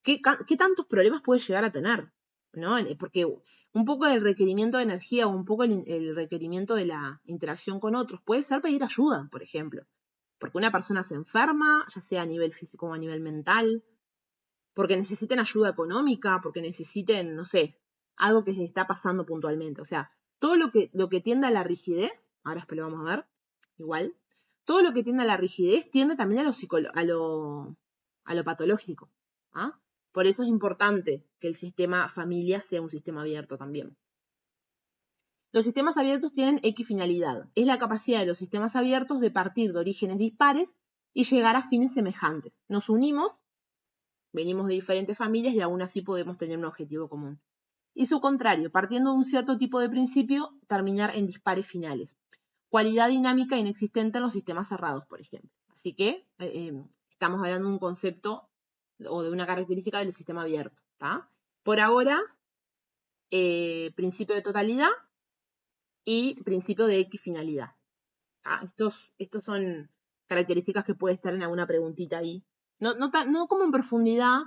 [SPEAKER 1] ¿qué tantos problemas puede llegar a tener? ¿No? Porque un poco del requerimiento de energía o un poco el requerimiento de la interacción con otros puede ser pedir ayuda, por ejemplo. Porque una persona se enferma, ya sea a nivel físico o a nivel mental, porque necesiten ayuda económica, porque necesiten, no sé, algo que les está pasando puntualmente. O sea, todo lo que tiende a la rigidez, ahora después lo vamos a ver, igual, todo lo que tiende a la rigidez tiende también a lo patológico. ¿Ah? Por eso es importante que el sistema familia sea un sistema abierto también. Los sistemas abiertos tienen X finalidad. Es la capacidad de los sistemas abiertos de partir de orígenes dispares y llegar a fines semejantes. Nos unimos, venimos de diferentes familias y aún así podemos tener un objetivo común. Y su contrario, partiendo de un cierto tipo de principio, terminar en dispares finales. cualidad dinámica inexistente en los sistemas cerrados, por ejemplo. Así que estamos hablando de un concepto o de una característica del sistema abierto. ¿Tá? Por ahora, principio de totalidad y principio de equifinalidad. Estos son características que puede estar en alguna preguntita ahí. No como en profundidad,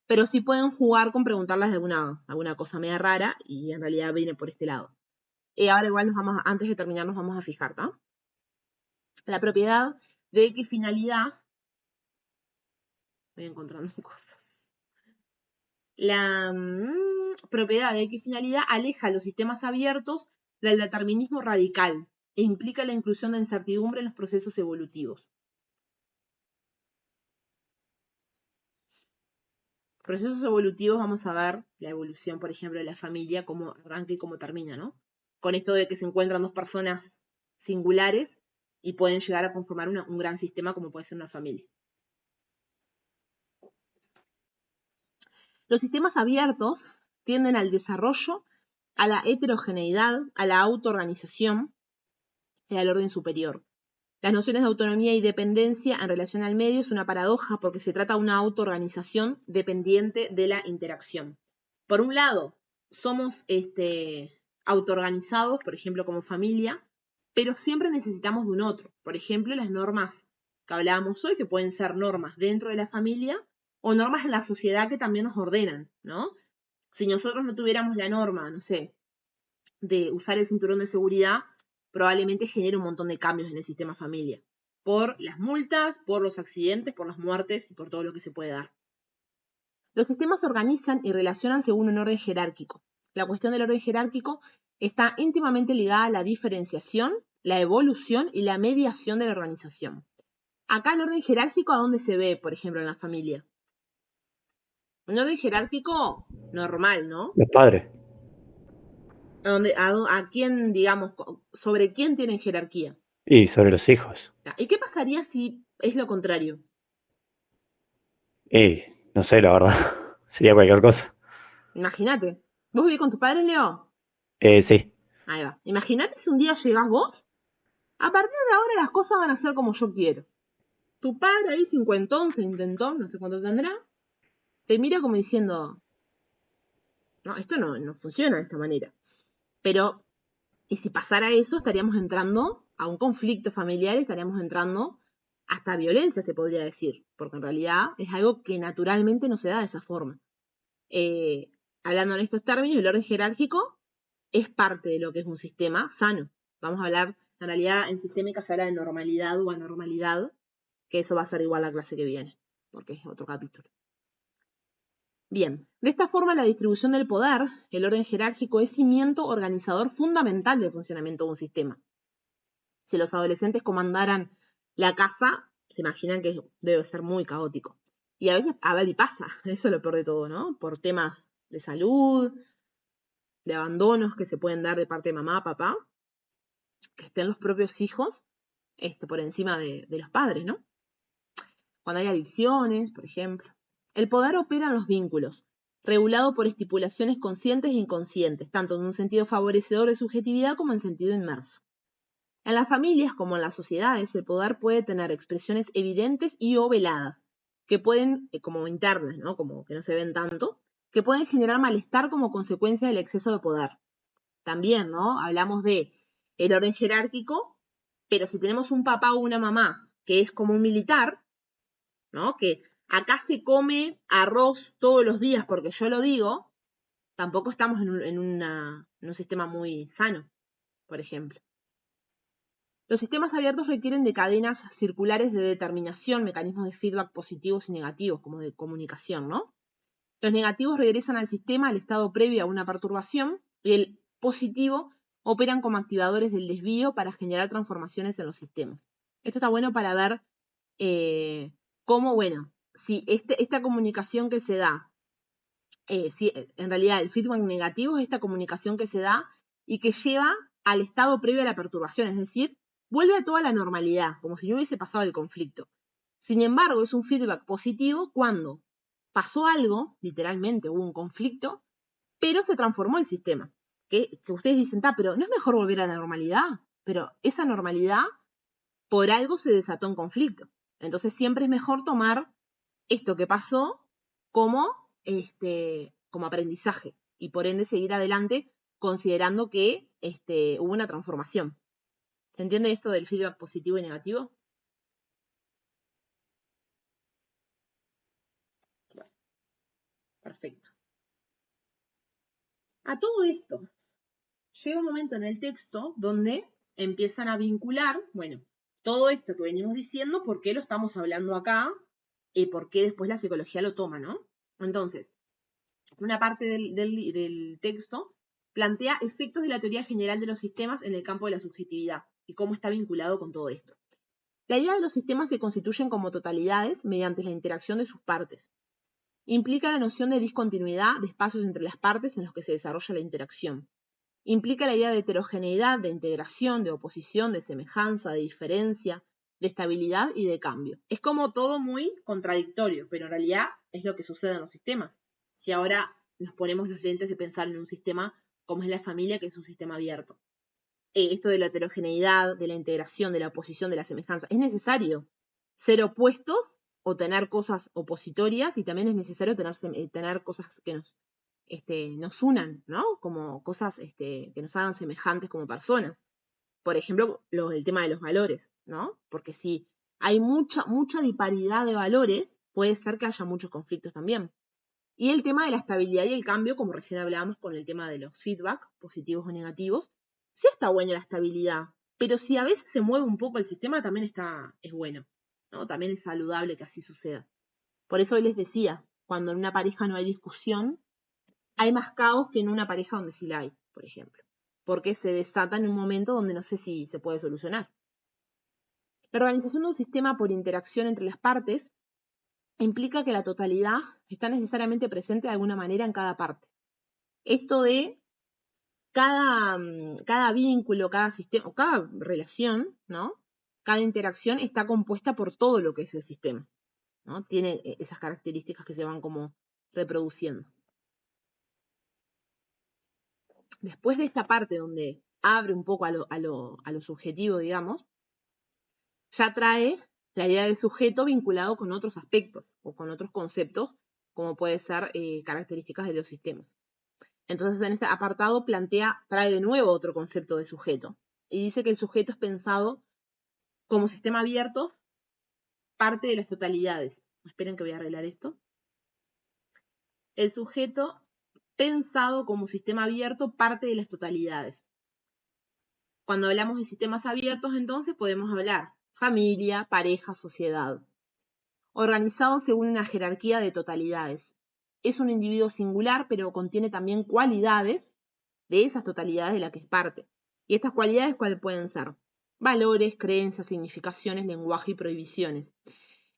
[SPEAKER 1] pero sí pueden jugar con preguntarlas de alguna cosa media rara y en realidad viene por este lado. Ahora igual antes de terminar nos vamos a fijar, ¿tá? La propiedad de equifinalidad. Voy encontrando cosas. La propiedad de equifinalidad aleja a los sistemas abiertos del determinismo radical e implica la inclusión de incertidumbre en los procesos evolutivos. Procesos evolutivos, vamos a ver la evolución, por ejemplo, de la familia, cómo arranca y cómo termina, ¿no? Con esto de que se encuentran dos personas singulares y pueden llegar a conformar un gran sistema como puede ser una familia. Los sistemas abiertos tienden al desarrollo, a la heterogeneidad, a la autoorganización y al orden superior. Las nociones de autonomía y dependencia en relación al medio es una paradoja porque se trata de una autoorganización dependiente de la interacción. Por un lado, somos autoorganizados, por ejemplo, como familia, pero siempre necesitamos de un otro. Por ejemplo, las normas que hablábamos hoy, que pueden ser normas dentro de la familia o normas en la sociedad que también nos ordenan, ¿no? Si nosotros no tuviéramos la norma, no sé, de usar el cinturón de seguridad, probablemente genere un montón de cambios en el sistema familia. Por las multas, por los accidentes, por las muertes y por todo lo que se puede dar. Los sistemas se organizan y relacionan según un orden jerárquico. La cuestión del orden jerárquico está íntimamente ligada a la diferenciación, la evolución y la mediación de la organización. Acá el orden jerárquico, ¿a dónde se ve, por ejemplo, en la familia? Un orden jerárquico normal, ¿no?
[SPEAKER 2] Los padres.
[SPEAKER 1] ¿A quién, digamos, sobre quién tienen jerarquía?
[SPEAKER 2] Y sobre los hijos.
[SPEAKER 1] ¿Y qué pasaría si es lo contrario?
[SPEAKER 2] Y no sé, la verdad. Sería cualquier cosa.
[SPEAKER 1] Imagínate. ¿Vos vivís con tus padres, Leo?
[SPEAKER 2] Sí.
[SPEAKER 1] Ahí va. Imagínate si un día llegás vos. A partir de ahora las cosas van a ser como yo quiero. Tu padre ahí, cincuentón, no sé cuánto tendrá, te mira como diciendo, no, esto no funciona de esta manera. Pero, y si pasara eso, estaríamos entrando a un conflicto familiar, estaríamos entrando hasta violencia, se podría decir, porque en realidad es algo que naturalmente no se da de esa forma. Hablando en estos términos, el orden jerárquico es parte de lo que es un sistema sano. Vamos a hablar, en realidad, en sistémica se habla de normalidad o anormalidad, que eso va a ser igual la clase que viene, porque es otro capítulo. Bien, de esta forma la distribución del poder, el orden jerárquico, es cimiento organizador fundamental del funcionamiento de un sistema. Si los adolescentes comandaran la casa, se imaginan que debe ser muy caótico. Y a veces, a ver, y pasa, eso es lo peor de todo, ¿no? Por temas de salud, de abandonos que se pueden dar de parte de mamá, papá, que estén los propios hijos por encima de los padres, ¿no? Cuando hay adicciones, por ejemplo. El poder opera en los vínculos, regulado por estipulaciones conscientes e inconscientes, tanto en un sentido favorecedor de subjetividad como en sentido inmerso. En las familias, como en las sociedades, el poder puede tener expresiones evidentes y o veladas, que pueden, como internas, ¿no? Como que no se ven tanto, que pueden generar malestar como consecuencia del exceso de poder. También, ¿no? Hablamos de el orden jerárquico, pero si tenemos un papá o una mamá que es como un militar, ¿no? Que acá se come arroz todos los días porque yo lo digo, tampoco estamos en un sistema muy sano, por ejemplo. Los sistemas abiertos requieren de cadenas circulares de determinación, mecanismos de feedback positivos y negativos, como de comunicación, ¿no? Los negativos regresan al sistema al estado previo a una perturbación y el positivo operan como activadores del desvío para generar transformaciones en los sistemas. Esto está bueno para ver cómo, bueno, si esta comunicación que se da, si en realidad el feedback negativo es esta comunicación que se da y que lleva al estado previo a la perturbación, es decir, vuelve a toda la normalidad, como si no hubiese pasado el conflicto. Sin embargo, es un feedback positivo cuando pasó algo, literalmente hubo un conflicto, pero se transformó el sistema. Que ustedes dicen, pero ¿no es mejor volver a la normalidad? pero esa normalidad por algo se desató en conflicto. Entonces siempre es mejor tomar esto que pasó como aprendizaje y por ende seguir adelante considerando que hubo una transformación. ¿Se entiende esto del feedback positivo y negativo? Bueno, perfecto. A todo esto, llega un momento en el texto donde empiezan a vincular, bueno, todo esto que venimos diciendo, por qué lo estamos hablando acá y por qué después la psicología lo toma, ¿no? Entonces, una parte del texto plantea efectos de la teoría general de los sistemas en el campo de la subjetividad y cómo está vinculado con todo esto. La idea de los sistemas se constituyen como totalidades mediante la interacción de sus partes. Implica la noción de discontinuidad de espacios entre las partes en los que se desarrolla la interacción. Implica la idea de heterogeneidad, de integración, de oposición, de semejanza, de diferencia, de estabilidad y de cambio. Es como todo muy contradictorio, pero en realidad es lo que sucede en los sistemas. Si ahora nos ponemos los lentes de pensar en un sistema como es la familia, que es un sistema abierto. Esto de la heterogeneidad, de la integración, de la oposición, de la semejanza, es necesario ser opuestos o tener cosas opositorias y también es necesario tener cosas que nos unan, ¿no? Como cosas que nos hagan semejantes como personas. Por ejemplo, el tema de los valores, ¿no? Porque si hay mucha disparidad de valores, puede ser que haya muchos conflictos también. Y el tema de la estabilidad y el cambio, como recién hablábamos con el tema de los feedback, positivos o negativos, sí está buena la estabilidad, pero si a veces se mueve un poco el sistema, también es bueno, ¿no? También es saludable que así suceda. Por eso hoy les decía, cuando en una pareja no hay discusión, hay más caos que en una pareja donde sí la hay, por ejemplo, porque se desata en un momento donde no sé si se puede solucionar. La organización de un sistema por interacción entre las partes implica que la totalidad está necesariamente presente de alguna manera en cada parte. Esto de cada vínculo, cada sistema, cada relación, ¿no? Cada interacción está compuesta por todo lo que es el sistema, ¿no? Tiene esas características que se van como reproduciendo. Después de esta parte donde abre un poco a lo subjetivo, digamos, ya trae la idea del sujeto vinculado con otros aspectos o con otros conceptos, como puede ser características de los sistemas. Entonces, en este apartado trae de nuevo otro concepto de sujeto y dice que el sujeto es pensado como sistema abierto, parte de las totalidades. Esperen que voy a arreglar esto. El sujeto pensado como sistema abierto, parte de las totalidades. Cuando hablamos de sistemas abiertos, entonces podemos hablar familia, pareja, sociedad. Organizado según una jerarquía de totalidades. Es un individuo singular, pero contiene también cualidades de esas totalidades de las que es parte. ¿Y estas cualidades cuáles pueden ser? Valores, creencias, significaciones, lenguaje y prohibiciones.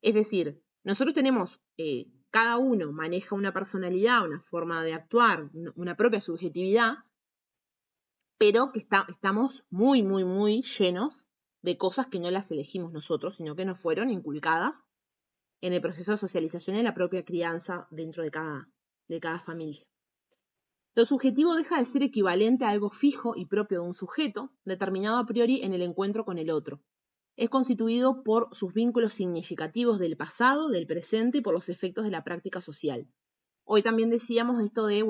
[SPEAKER 1] Es decir, nosotros tenemos, cada uno maneja una personalidad, una forma de actuar, una propia subjetividad, pero que estamos muy, muy, muy llenos de cosas que no las elegimos nosotros, sino que nos fueron inculcadas en el proceso de socialización y en la propia crianza dentro de cada familia. Lo subjetivo deja de ser equivalente a algo fijo y propio de un sujeto, determinado a priori en el encuentro con el otro. Es constituido por sus vínculos significativos del pasado, del presente y por los efectos de la práctica social. Hoy también decíamos esto de,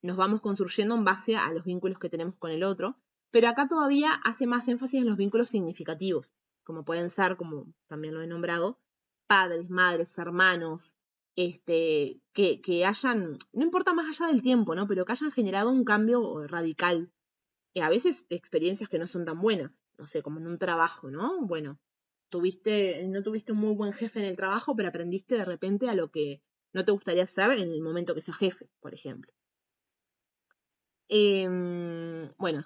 [SPEAKER 1] nos vamos construyendo en base a los vínculos que tenemos con el otro, pero acá todavía hace más énfasis en los vínculos significativos, como pueden ser, como también lo he nombrado, padres, madres, hermanos, que hayan, no importa más allá del tiempo, ¿no? Pero que hayan generado un cambio radical. A veces experiencias que no son tan buenas, no sé, como en un trabajo, ¿no? Bueno, no tuviste un muy buen jefe en el trabajo, pero aprendiste de repente a lo que no te gustaría hacer en el momento que seas jefe, por ejemplo. Es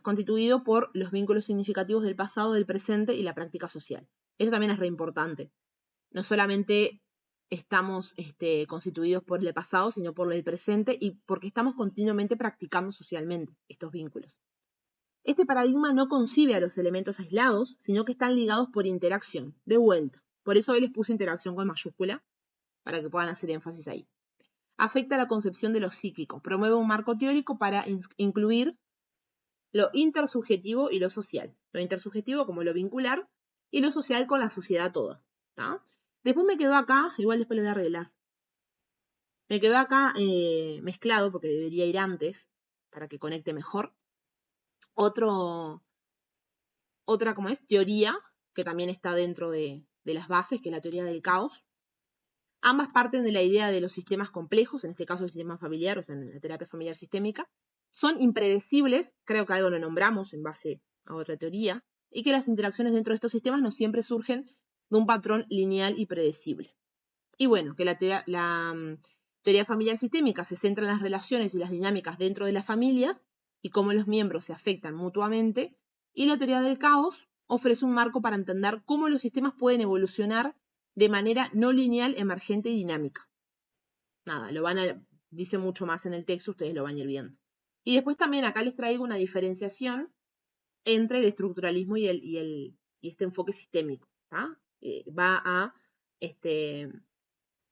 [SPEAKER 1] constituido por los vínculos significativos del pasado, del presente y la práctica social. Eso también es re importante. No solamente estamos constituidos por el pasado, sino por el presente y porque estamos continuamente practicando socialmente estos vínculos. Este paradigma no concibe a los elementos aislados, sino que están ligados por interacción, de vuelta. Por eso hoy les puse interacción con mayúscula, para que puedan hacer énfasis ahí. Afecta la concepción de lo psíquico, promueve un marco teórico para incluir lo intersubjetivo y lo social. Lo intersubjetivo como lo vincular y lo social con la sociedad toda. ¿Tá? Después me quedó acá, igual después lo voy a arreglar. Me quedó acá mezclado porque debería ir antes para que conecte mejor. Otra como es teoría, que también está dentro de las bases, que es la teoría del caos. Ambas parten de la idea de los sistemas complejos, en este caso el sistema familiar, o sea, en la terapia familiar sistémica, son impredecibles, creo que algo lo nombramos en base a otra teoría, y que las interacciones dentro de estos sistemas no siempre surgen de un patrón lineal y predecible. Y bueno, que la teoría familiar sistémica se centra en las relaciones y las dinámicas dentro de las familias y cómo los miembros se afectan mutuamente, y la teoría del caos ofrece un marco para entender cómo los sistemas pueden evolucionar de manera no lineal, emergente y dinámica. Nada, dice mucho más en el texto, ustedes lo van a ir viendo. Y después también acá les traigo una diferenciación entre el estructuralismo y este enfoque sistémico. Va a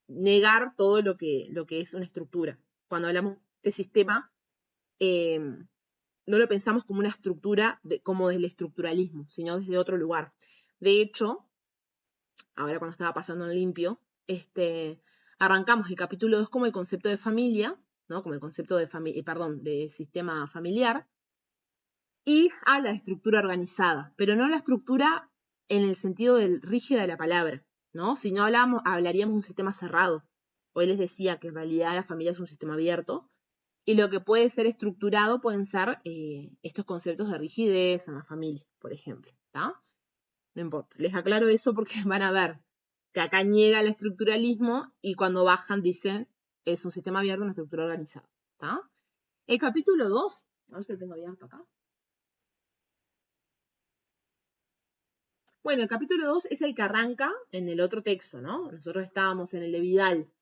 [SPEAKER 1] negar todo lo que es una estructura. Cuando hablamos de sistema, no lo pensamos como una estructura como desde el estructuralismo, sino desde otro lugar. De hecho, ahora cuando estaba pasando en limpio, arrancamos el capítulo 2 como el concepto de familia, ¿no? Como el concepto de sistema familiar, y habla de estructura organizada, pero no la estructura en el sentido rígida de la palabra, ¿no? Si no hablaríamos de un sistema cerrado. Hoy les decía que en realidad la familia es un sistema abierto, y lo que puede ser estructurado pueden ser estos conceptos de rigidez en la familia, por ejemplo, ¿tá? No importa, les aclaro eso porque van a ver que acá niega el estructuralismo y cuando bajan dicen es un sistema abierto, una estructura organizada, ¿tá? El capítulo 2, a ver si lo tengo abierto acá. Bueno, el capítulo 2 es el que arranca en el otro texto, ¿no? Nosotros estábamos en el de Vidal,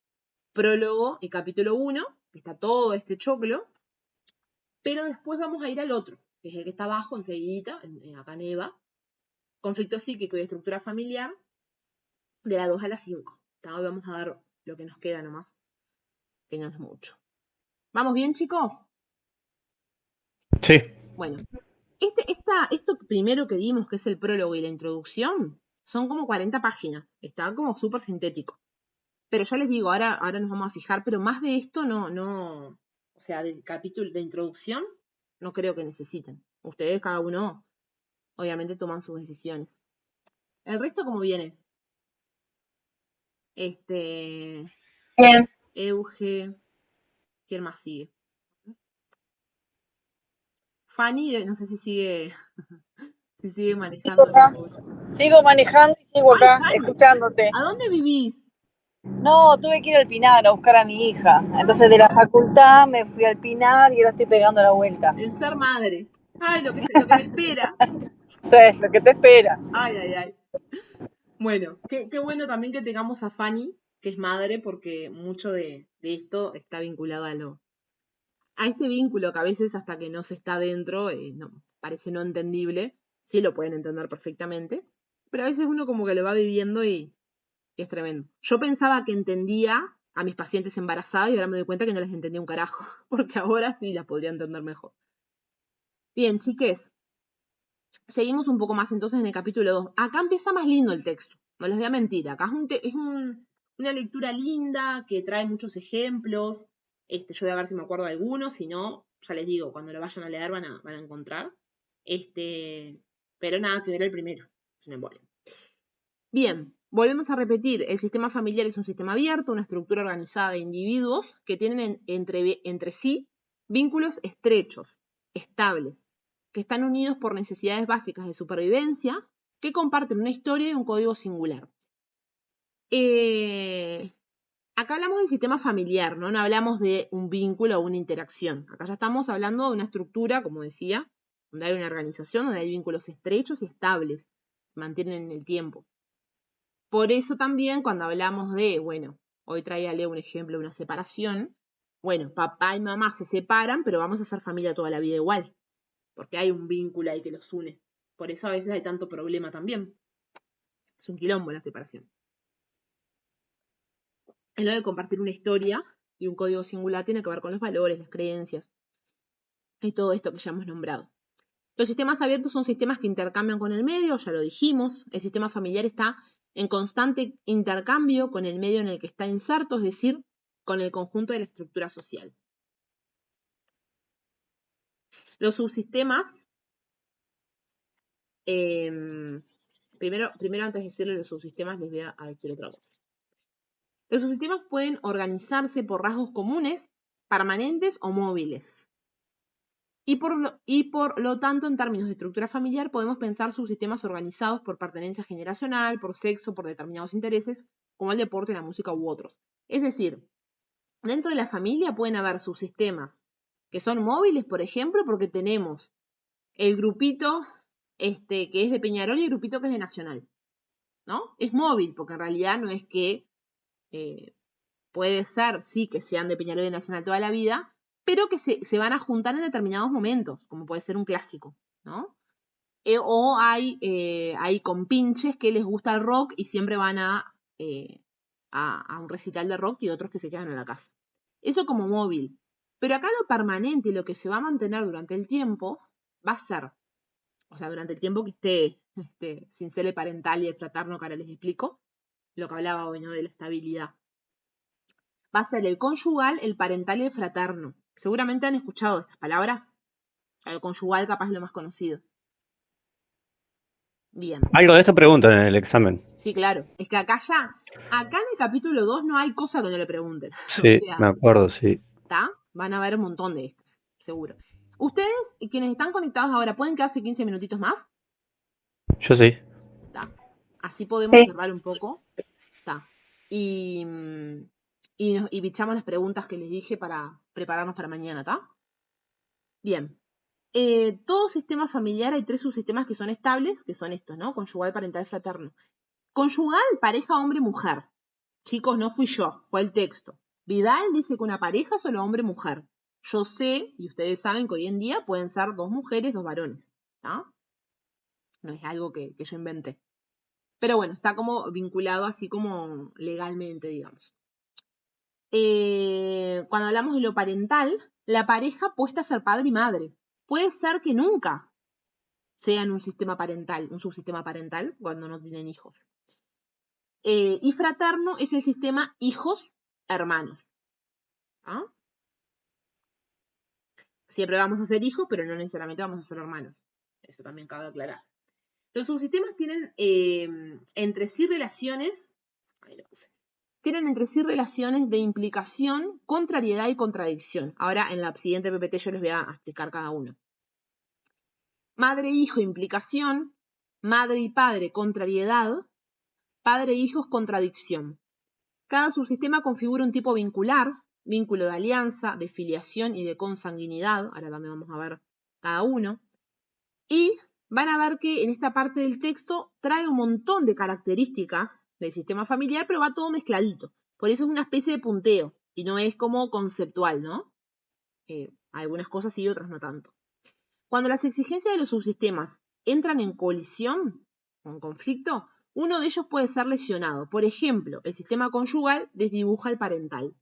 [SPEAKER 1] prólogo y capítulo 1, que está todo este choclo, pero después vamos a ir al otro, que es el que está abajo, enseguidita, acá en Eva, conflicto psíquico y estructura familiar, de la 2 a la 5. Hoy vamos a dar lo que nos queda nomás, que no es mucho. ¿Vamos bien, chicos?
[SPEAKER 2] Sí.
[SPEAKER 1] Bueno, esto primero que dimos, que es el prólogo y la introducción, son como 40 páginas. Está como súper sintético. Pero ya les digo, ahora nos vamos a fijar, pero más de esto no, o sea, del capítulo de introducción, no creo que necesiten. Ustedes, cada uno, obviamente toman sus decisiones. El resto, ¿cómo viene?
[SPEAKER 3] Bien.
[SPEAKER 1] Euge, ¿quién más sigue? Fanny, no sé si sigue, si sigue
[SPEAKER 4] Sigo
[SPEAKER 1] manejando la
[SPEAKER 4] acá,
[SPEAKER 1] pobre.
[SPEAKER 4] sigo manejando y sigo
[SPEAKER 1] ¡Ay,
[SPEAKER 4] acá,
[SPEAKER 1] Fanny!
[SPEAKER 4] escuchándote.
[SPEAKER 1] ¿A dónde vivís?
[SPEAKER 4] No, tuve que ir al Pinar a buscar a mi hija. Entonces de la facultad me fui al Pinar y ahora estoy pegando la vuelta.
[SPEAKER 1] El ser madre. ¡Ay, lo que me espera!
[SPEAKER 4] Sí, lo que te espera.
[SPEAKER 1] ¡Ay, ay, ay! Bueno, qué bueno también que tengamos a Fanny, que es madre, porque mucho de esto está vinculado a este vínculo que a veces hasta que no se está dentro parece no entendible. Sí lo pueden entender perfectamente, pero a veces uno como que lo va viviendo y es tremendo. Yo pensaba que entendía a mis pacientes embarazadas y ahora me doy cuenta que no les entendía un carajo, porque ahora sí las podría entender mejor. Bien, chiques, seguimos un poco más entonces en el capítulo 2. Acá empieza más lindo el texto, no les voy a mentir. Acá es una lectura linda que trae muchos ejemplos. Yo voy a ver si me acuerdo de algunos, si no, ya les digo, cuando lo vayan a leer van a encontrar. Pero nada que ver el primero, es un embole. Bien, volvemos a repetir, el sistema familiar es un sistema abierto, una estructura organizada de individuos que tienen entre sí vínculos estrechos, estables, que están unidos por necesidades básicas de supervivencia, que comparten una historia y un código singular. Acá hablamos del sistema familiar, ¿no? No hablamos de un vínculo o una interacción. Acá ya estamos hablando de una estructura, como decía, donde hay una organización, donde hay vínculos estrechos y estables, se mantienen en el tiempo. Por eso también cuando hablamos de, bueno, hoy traíale un ejemplo de una separación, bueno, papá y mamá se separan, pero vamos a ser familia toda la vida igual, porque hay un vínculo ahí que los une. Por eso a veces hay tanto problema también. Es un quilombo la separación. En lo de compartir una historia y un código singular tiene que ver con los valores, las creencias y todo esto que ya hemos nombrado. Los sistemas abiertos son sistemas que intercambian con el medio, ya lo dijimos. El sistema familiar está en constante intercambio con el medio en el que está inserto, es decir, con el conjunto de la estructura social. Los subsistemas, primero antes de decirle los subsistemas, les voy a decir otra cosa. Los subsistemas pueden organizarse por rasgos comunes, permanentes o móviles. Y por lo tanto, en términos de estructura familiar, podemos pensar subsistemas organizados por pertenencia generacional, por sexo, por determinados intereses, como el deporte, la música u otros. Es decir, dentro de la familia pueden haber subsistemas que son móviles, por ejemplo, porque tenemos el grupito que es de Peñarol y el grupito que es de Nacional, ¿no? Es móvil, porque en realidad no es que puede ser, sí, que sean de Peñarol y de Nacional toda la vida, pero que se van a juntar en determinados momentos, como puede ser un clásico, ¿no? O hay compinches que les gusta el rock y siempre van a un recital de rock y otros que se quedan en la casa. Eso como móvil. Pero acá lo permanente, lo que se va a mantener durante el tiempo, va a ser, o sea, durante el tiempo que esté sin cele parental y el fraterno, que ahora les explico, lo que hablaba hoy, ¿no? De la estabilidad. Va a ser el conyugal, el parental y el fraterno. Seguramente han escuchado estas palabras. El conyugal capaz es lo más conocido. Bien.
[SPEAKER 2] Algo de esto preguntan en el examen.
[SPEAKER 1] Sí, claro. Es que acá en el capítulo 2 no hay cosa que no le pregunten.
[SPEAKER 2] Sí,
[SPEAKER 1] O sea,
[SPEAKER 2] me acuerdo, sí.
[SPEAKER 1] ¿está? Van a haber un montón de estas, seguro. Ustedes, quienes están conectados ahora, ¿pueden quedarse 15 minutitos más?
[SPEAKER 2] Yo sí.
[SPEAKER 1] ¿Está? Así podemos
[SPEAKER 3] Sí.
[SPEAKER 1] cerrar un poco. ¿Está? Y bichamos las preguntas que les dije para prepararnos para mañana, ¿está? Bien. Todo sistema familiar hay 3 subsistemas que son estables, que son estos, ¿no? Conyugal, parental, fraterno. Conyugal, pareja, hombre, mujer. Chicos, no fui yo, fue el texto. Vidal dice que una pareja es solo hombre-mujer. Yo sé, y ustedes saben que hoy en día pueden ser 2 mujeres, 2 varones, ¿no? No es algo que yo inventé. Pero bueno, está como vinculado así como legalmente, digamos. Cuando hablamos de lo parental, la pareja puesta a ser padre y madre. Puede ser que nunca sean un sistema parental, un subsistema parental, cuando no tienen hijos. Y fraterno es el sistema hijos-hermanos. ¿Ah? Siempre vamos a ser hijos, pero no necesariamente vamos a ser hermanos. Eso también cabe aclarar. Los subsistemas tienen entre sí relaciones, ahí lo puse, tienen entre sí relaciones de implicación, contrariedad y contradicción. Ahora en la siguiente PPT yo les voy a explicar cada uno. Madre-hijo, implicación. Madre y padre, contrariedad. Padre-hijos, contradicción. Cada subsistema configura un tipo vincular, vínculo de alianza, de filiación y de consanguinidad. Ahora también vamos a ver cada uno. Y van a ver que en esta parte del texto trae un montón de características del sistema familiar, pero va todo mezcladito. Por eso es una especie de punteo y no es como conceptual, ¿no? Algunas cosas y otras no tanto. Cuando las exigencias de los subsistemas entran en colisión, en conflicto, uno de ellos puede ser lesionado. Por ejemplo, el sistema conyugal desdibuja el parental.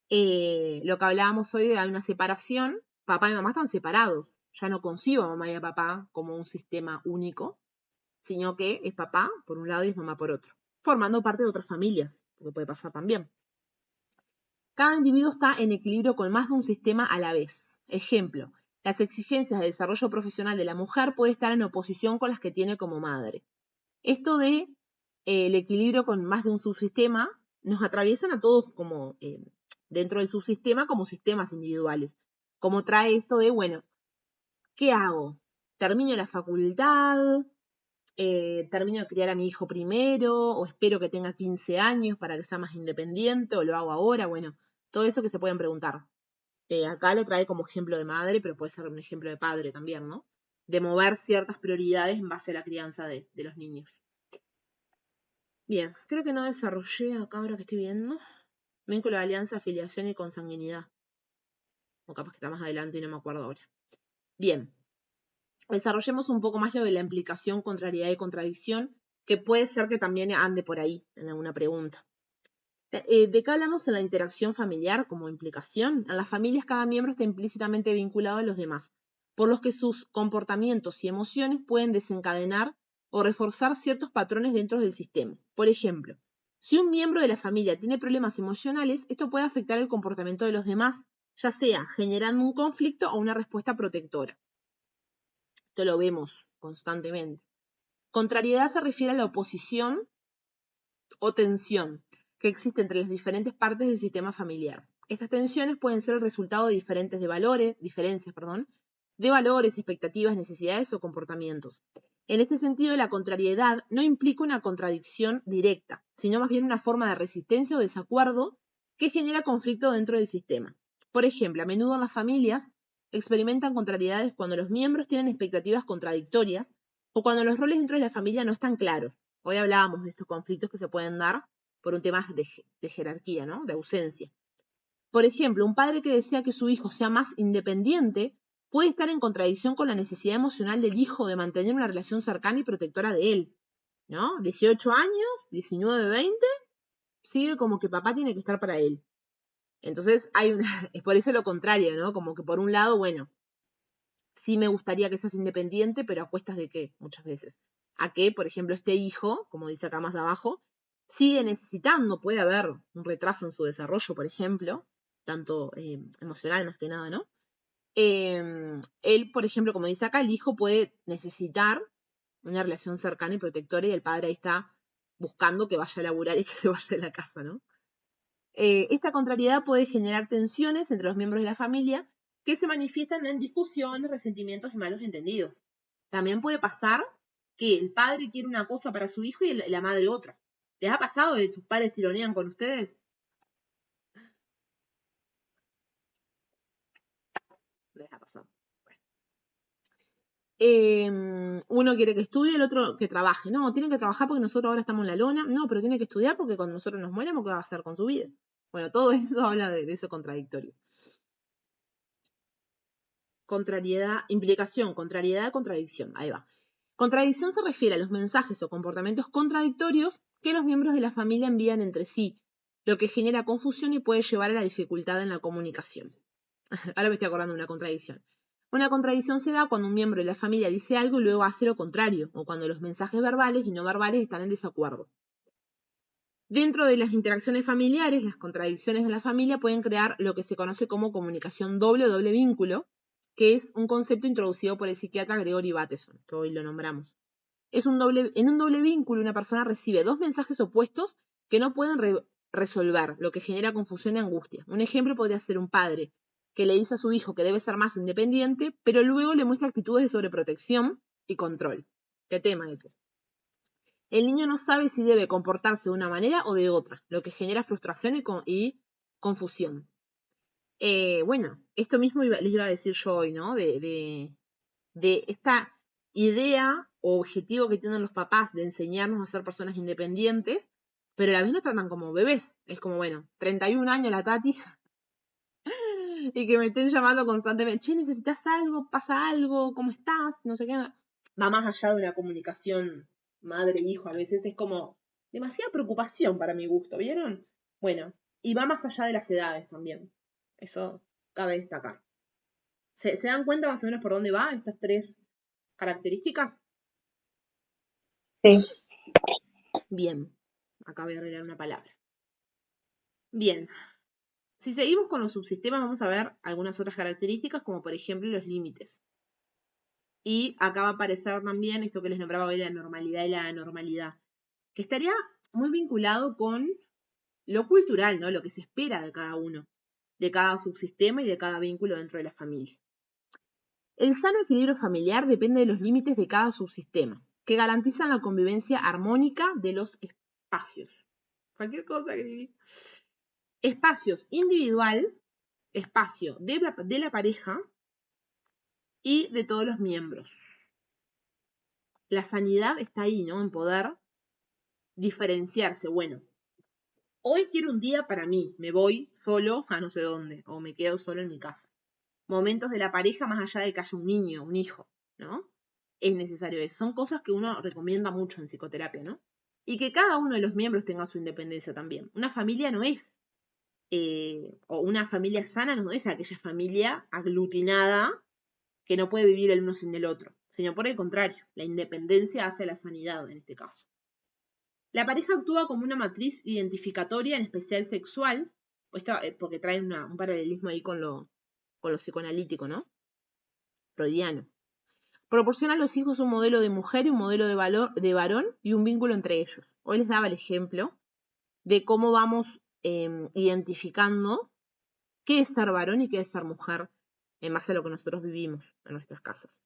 [SPEAKER 1] Lo que hablábamos hoy de una separación, papá y mamá están separados. Ya no concibo a mamá y a papá como un sistema único, sino que es papá por un lado y es mamá por otro, formando parte de otras familias, porque puede pasar también. Cada individuo está en equilibrio con más de un sistema a la vez. Ejemplo, las exigencias de desarrollo profesional de la mujer puede estar en oposición con las que tiene como madre. Esto de el equilibrio con más de un subsistema nos atraviesan a todos como dentro del subsistema como sistemas individuales. Como trae esto de, bueno, ¿qué hago? ¿Termino la facultad? ¿Termino de criar a mi hijo primero? ¿O espero que tenga 15 años para que sea más independiente? ¿O lo hago ahora? Bueno, todo eso que se pueden preguntar. Acá lo trae como ejemplo de madre, pero puede ser un ejemplo de padre también, ¿no? De mover ciertas prioridades en base a la crianza de los niños. Bien, creo que no desarrollé acá ahora que estoy viendo. Vínculo de alianza, afiliación y consanguinidad. O capaz que está más adelante y no me acuerdo ahora. Bien. Desarrollemos un poco más lo de la implicación, contrariedad y contradicción, que puede ser que también ande por ahí en alguna pregunta. ¿De qué hablamos en la interacción familiar como implicación? En las familias cada miembro está implícitamente vinculado a los demás. por los que sus comportamientos y emociones pueden desencadenar o reforzar ciertos patrones dentro del sistema. Por ejemplo, si un miembro de la familia tiene problemas emocionales, esto puede afectar el comportamiento de los demás, ya sea generando un conflicto o una respuesta protectora. Esto lo vemos constantemente. Contrariedad se refiere a la oposición o tensión que existe entre las diferentes partes del sistema familiar. Estas tensiones pueden ser el resultado de diferencias, de valores, expectativas, necesidades o comportamientos. En este sentido, la contrariedad no implica una contradicción directa, sino más bien una forma de resistencia o desacuerdo que genera conflicto dentro del sistema. Por ejemplo, a menudo las familias experimentan contrariedades cuando los miembros tienen expectativas contradictorias o cuando los roles dentro de la familia no están claros. Hoy hablábamos de estos conflictos que se pueden dar por un tema de jerarquía, ¿no? De ausencia. Por ejemplo, un padre que desea que su hijo sea más independiente puede estar en contradicción con la necesidad emocional del hijo de mantener una relación cercana y protectora de él, ¿no? 18 años, 19, 20, sigue como que papá tiene que estar para él. Entonces, es por eso lo contrario, ¿no? Como que por un lado, bueno, sí me gustaría que seas independiente, pero ¿a cuestas de qué? Muchas veces. A que, por ejemplo, este hijo, como dice acá más abajo, sigue necesitando, puede haber un retraso en su desarrollo, por ejemplo, tanto emocional más que nada, ¿no? Él, por ejemplo, como dice acá, el hijo puede necesitar una relación cercana y protectora y el padre ahí está buscando que vaya a laburar y que se vaya de la casa, ¿no? Esta contrariedad puede generar tensiones entre los miembros de la familia que se manifiestan en discusiones, resentimientos y malos entendidos. También puede pasar que el padre quiere una cosa para su hijo y la madre otra. ¿Les ha pasado que tus padres tironean con ustedes? Les ha pasado. Uno quiere que estudie, el otro que trabaje. No, tienen que trabajar porque nosotros ahora estamos en la lona. No, pero tiene que estudiar porque cuando nosotros nos mueramos, ¿qué va a hacer con su vida? Bueno, todo eso habla de eso contradictorio. Contrariedad, implicación, contrariedad, contradicción. Ahí va. Contradicción se refiere a los mensajes o comportamientos contradictorios que los miembros de la familia envían entre sí, lo que genera confusión y puede llevar a la dificultad en la comunicación. Ahora me estoy acordando de una contradicción. Una contradicción se da cuando un miembro de la familia dice algo y luego hace lo contrario, o cuando los mensajes verbales y no verbales están en desacuerdo. Dentro de las interacciones familiares, las contradicciones en la familia pueden crear lo que se conoce como comunicación doble o doble vínculo, que es un concepto introducido por el psiquiatra Gregory Bateson, que hoy lo nombramos. En un doble vínculo, una persona recibe dos mensajes opuestos que no pueden resolver, lo que genera confusión y angustia. Un ejemplo podría ser un padre que le dice a su hijo que debe ser más independiente, pero luego le muestra actitudes de sobreprotección y control. ¿Qué tema es ese? El niño no sabe si debe comportarse de una manera o de otra, lo que genera frustración y confusión. Bueno, esto mismo les iba a decir yo hoy, ¿no? De esta idea o objetivo que tienen los papás de enseñarnos a ser personas independientes, pero a la vez nos tratan como bebés. Es como, bueno, 31 años la Tati y que me estén llamando constantemente, che, ¿necesitas algo? ¿Pasa algo? ¿Cómo estás? No sé qué. Va más allá de una comunicación madre-hijo. A veces es como demasiada preocupación para mi gusto, ¿vieron? Bueno, y va más allá de las edades también. Eso cabe destacar. ¿Se dan cuenta más o menos por dónde va estas tres características?
[SPEAKER 3] Sí.
[SPEAKER 1] Bien. Acá voy a arreglar una palabra. Bien. Si seguimos con los subsistemas, vamos a ver algunas otras características, como por ejemplo los límites. Y acá va a aparecer también esto que les nombraba hoy, la normalidad y la anormalidad, que estaría muy vinculado con lo cultural, ¿no? Lo que se espera de cada uno, de cada subsistema y de cada vínculo dentro de la familia. El sano equilibrio familiar depende de los límites de cada subsistema, que garantizan la convivencia armónica de los espacios. Cualquier cosa que diga. Espacios individual, espacio de la pareja y de todos los miembros. La sanidad está ahí, ¿no? En poder diferenciarse. Bueno, hoy quiero un día para mí, me voy solo a no sé dónde, o me quedo solo en mi casa. Momentos de la pareja más allá de que haya un niño, un hijo, ¿no? Es necesario eso. Son cosas que uno recomienda mucho en psicoterapia, ¿no? Y que cada uno de los miembros tenga su independencia también. Una familia no es, o una familia sana no es aquella familia aglutinada que no puede vivir el uno sin el otro, sino por el contrario, la independencia hace la sanidad en este caso. La pareja actúa como una matriz identificatoria, en especial sexual, porque trae un paralelismo ahí con lo psicoanalítico, ¿no? Freudiano. Proporciona a los hijos un modelo de mujer y un modelo de varón y un vínculo entre ellos. Hoy les daba el ejemplo de cómo vamos identificando qué es ser varón y qué es ser mujer en base a lo que nosotros vivimos en nuestras casas.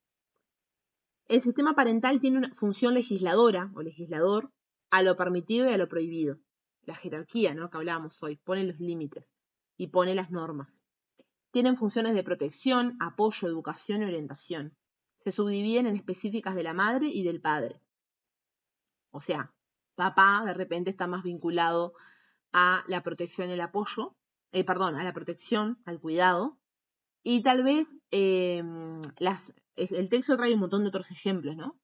[SPEAKER 1] El sistema parental tiene una función legisladora o legislador a lo permitido y a lo prohibido. La jerarquía, ¿no?, que hablábamos hoy, pone los límites y pone las normas. Tienen funciones de protección, apoyo, educación y orientación. Se subdividen en específicas de la madre y del padre. O sea, papá de repente está más vinculado a la protección y el apoyo, a la protección, al cuidado, y tal vez el texto trae un montón de otros ejemplos, ¿no?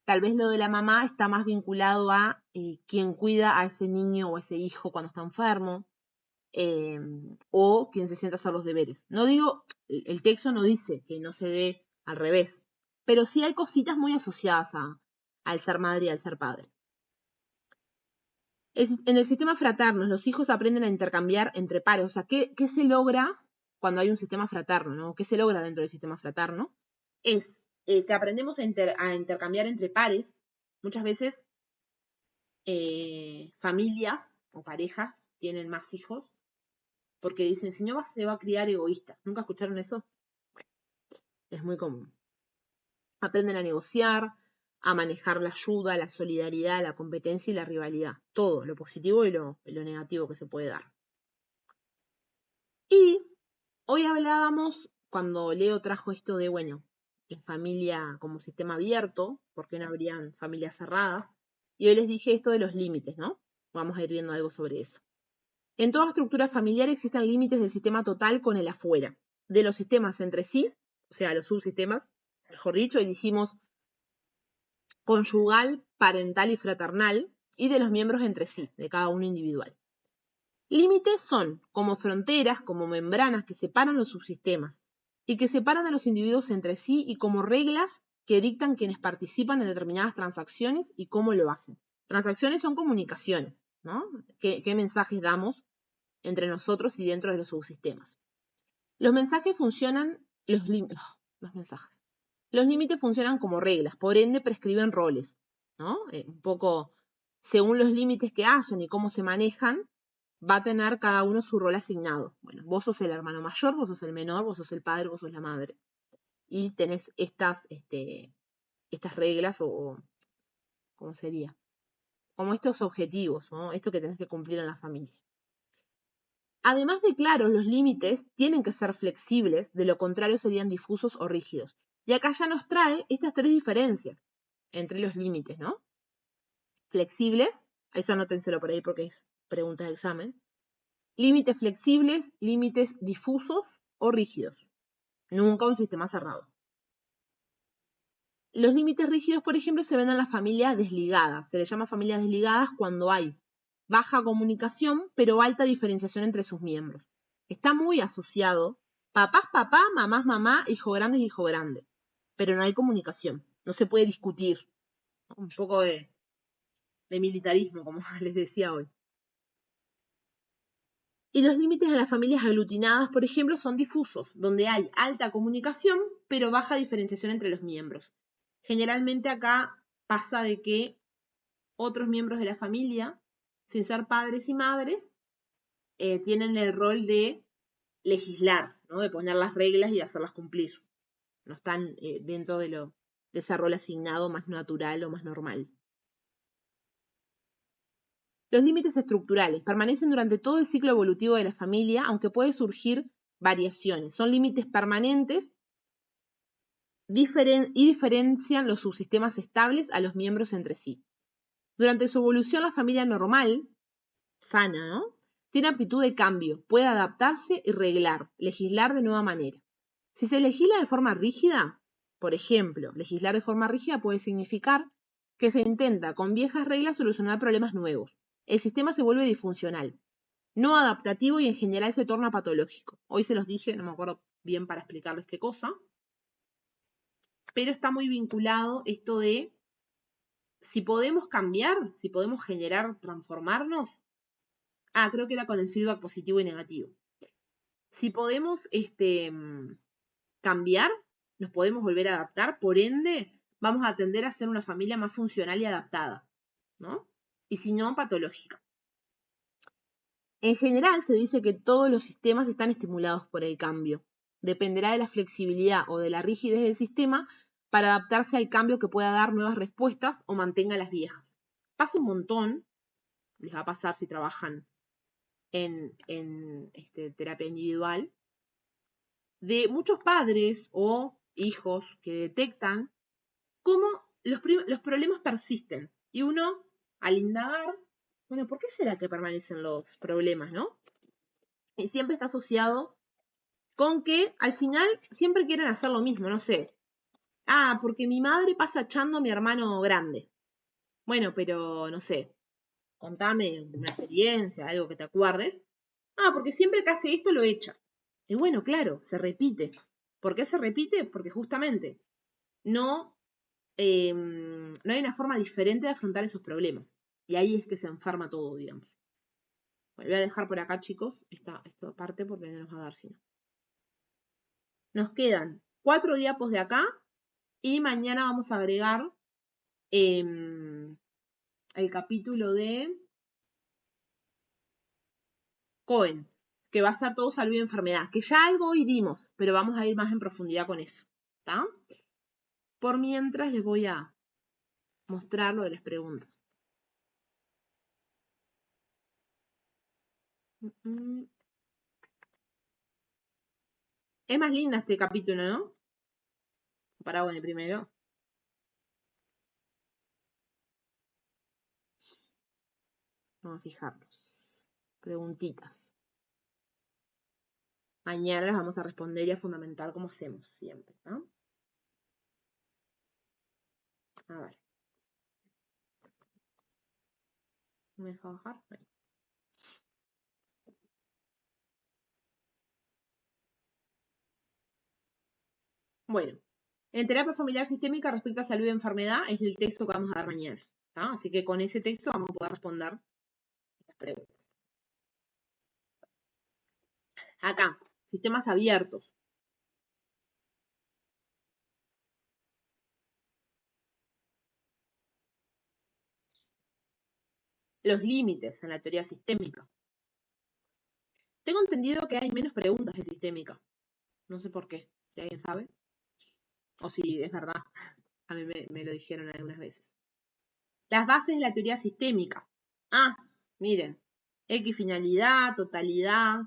[SPEAKER 1] Tal vez lo de la mamá está más vinculado a quien cuida a ese niño o a ese hijo cuando está enfermo, o quien se sienta a hacer los deberes. No digo, el texto no dice que no se dé al revés, pero sí hay cositas muy asociadas al ser madre y al ser padre. En el sistema fraterno, los hijos aprenden a intercambiar entre pares. O sea, ¿qué se logra cuando hay un sistema fraterno, ¿no? ¿Qué se logra dentro del sistema fraterno? Es que aprendemos a intercambiar entre pares. Muchas veces familias o parejas tienen más hijos porque dicen, si no se va a criar egoísta. ¿Nunca escucharon eso? Bueno, es muy común. Aprenden a negociar, a manejar la ayuda, la solidaridad, la competencia y la rivalidad. Todo, lo positivo y lo negativo que se puede dar. Y hoy hablábamos, cuando Leo trajo esto de, la familia como sistema abierto, ¿por qué no habrían familias cerradas? Y hoy les dije esto de los límites, ¿no? Vamos a ir viendo algo sobre eso. En toda estructura familiar existen límites del sistema total con el afuera, de los sistemas entre sí, o sea, los subsistemas, mejor dicho, y dijimos conyugal, parental y fraternal, y de los miembros entre sí, de cada uno individual. Límites son como fronteras, como membranas que separan los subsistemas y que separan a los individuos entre sí, y como reglas que dictan quienes participan en determinadas transacciones y cómo lo hacen. Transacciones son comunicaciones, ¿no? ¿Qué mensajes damos entre nosotros y dentro de los subsistemas? Los mensajes funcionan, los límites funcionan como reglas, por ende prescriben roles, ¿no? Un poco según los límites que hayan y cómo se manejan, va a tener cada uno su rol asignado. Bueno, vos sos el hermano mayor, vos sos el menor, vos sos el padre, vos sos la madre. Y tenés estas reglas o ¿cómo sería? Como estos objetivos, ¿no? Esto que tenés que cumplir en la familia. Además de claros, los límites tienen que ser flexibles, de lo contrario serían difusos o rígidos. Y acá ya nos trae estas tres diferencias entre los límites, ¿no? Flexibles, eso anótenselo por ahí porque es pregunta de examen. Límites flexibles, límites difusos o rígidos. Nunca un sistema cerrado. Los límites rígidos, por ejemplo, se ven en las familias desligadas. Se les llama familias desligadas cuando hay baja comunicación, pero alta diferenciación entre sus miembros. Está muy asociado. Papás, papá, mamás, mamá, hijo grande, hijo grande. Pero no hay comunicación. No se puede discutir. Un poco de militarismo, como les decía hoy. Y los límites de las familias aglutinadas, por ejemplo, son difusos, donde hay alta comunicación, pero baja diferenciación entre los miembros. Generalmente acá pasa de que otros miembros de la familia, sin ser padres y madres, tienen el rol de legislar, ¿no? De poner las reglas y de hacerlas cumplir. No están dentro de ese rol asignado más natural o más normal. Los límites estructurales permanecen durante todo el ciclo evolutivo de la familia, aunque puede surgir variaciones. Son límites permanentes y diferencian los subsistemas estables a los miembros entre sí. Durante su evolución, la familia normal, sana, ¿no?, tiene aptitud de cambio, puede adaptarse y legislar de nueva manera. Si se legisla de forma rígida, por ejemplo, legislar de forma rígida puede significar que se intenta con viejas reglas solucionar problemas nuevos. El sistema se vuelve disfuncional, no adaptativo y en general se torna patológico. Hoy se los dije, no me acuerdo bien para explicarles qué cosa. pero está muy vinculado esto de si podemos cambiar, si podemos generar, transformarnos. Creo que era con el feedback positivo y negativo. Si podemos cambiar, nos podemos volver a adaptar, por ende, vamos a tender a ser una familia más funcional y adaptada, ¿no? Y si no, patológica. En general, se dice que todos los sistemas están estimulados por el cambio. Dependerá de la flexibilidad o de la rigidez del sistema para adaptarse al cambio que pueda dar nuevas respuestas o mantenga las viejas. Pasa un montón, les va a pasar si trabajan en terapia individual, de muchos padres o hijos que detectan cómo los problemas persisten. Y uno, al indagar, bueno, ¿por qué será que permanecen los problemas, no? Y siempre está asociado con que al final siempre quieren hacer lo mismo, no sé. Porque mi madre pasa echando a mi hermano grande. Bueno, pero no sé, contame una experiencia, algo que te acuerdes. Porque siempre que hace esto lo echa. Y bueno, claro, se repite. ¿Por qué se repite? Porque justamente no hay una forma diferente de afrontar esos problemas. Y ahí es que se enferma todo, digamos. Bueno, voy a dejar por acá, chicos, esta parte porque no nos va a dar sino. Nos quedan 4 diapos de acá y mañana vamos a agregar el capítulo de Cohen, que va a ser todo salud y enfermedad, que ya algo hoy dimos, pero vamos a ir más en profundidad con eso, ¿está? Por mientras les voy a mostrar lo de las preguntas. Es más linda este capítulo, ¿no? Comparado con el primero. Vamos a fijarnos. Preguntitas. Mañana las vamos a responder y a fundamentar como hacemos siempre, ¿no? A ver. ¿Me deja bajar? Ahí. Bueno, en terapia familiar sistémica respecto a salud y enfermedad es el texto que vamos a dar mañana, ¿tá? Así que con ese texto vamos a poder responder las preguntas. Acá, sistemas abiertos. Los límites en la teoría sistémica. Tengo entendido que hay menos preguntas de sistémica. No sé por qué, si alguien sabe. O si es verdad. A mí me lo dijeron algunas veces. Las bases de la teoría sistémica. Miren. Equifinalidad, totalidad,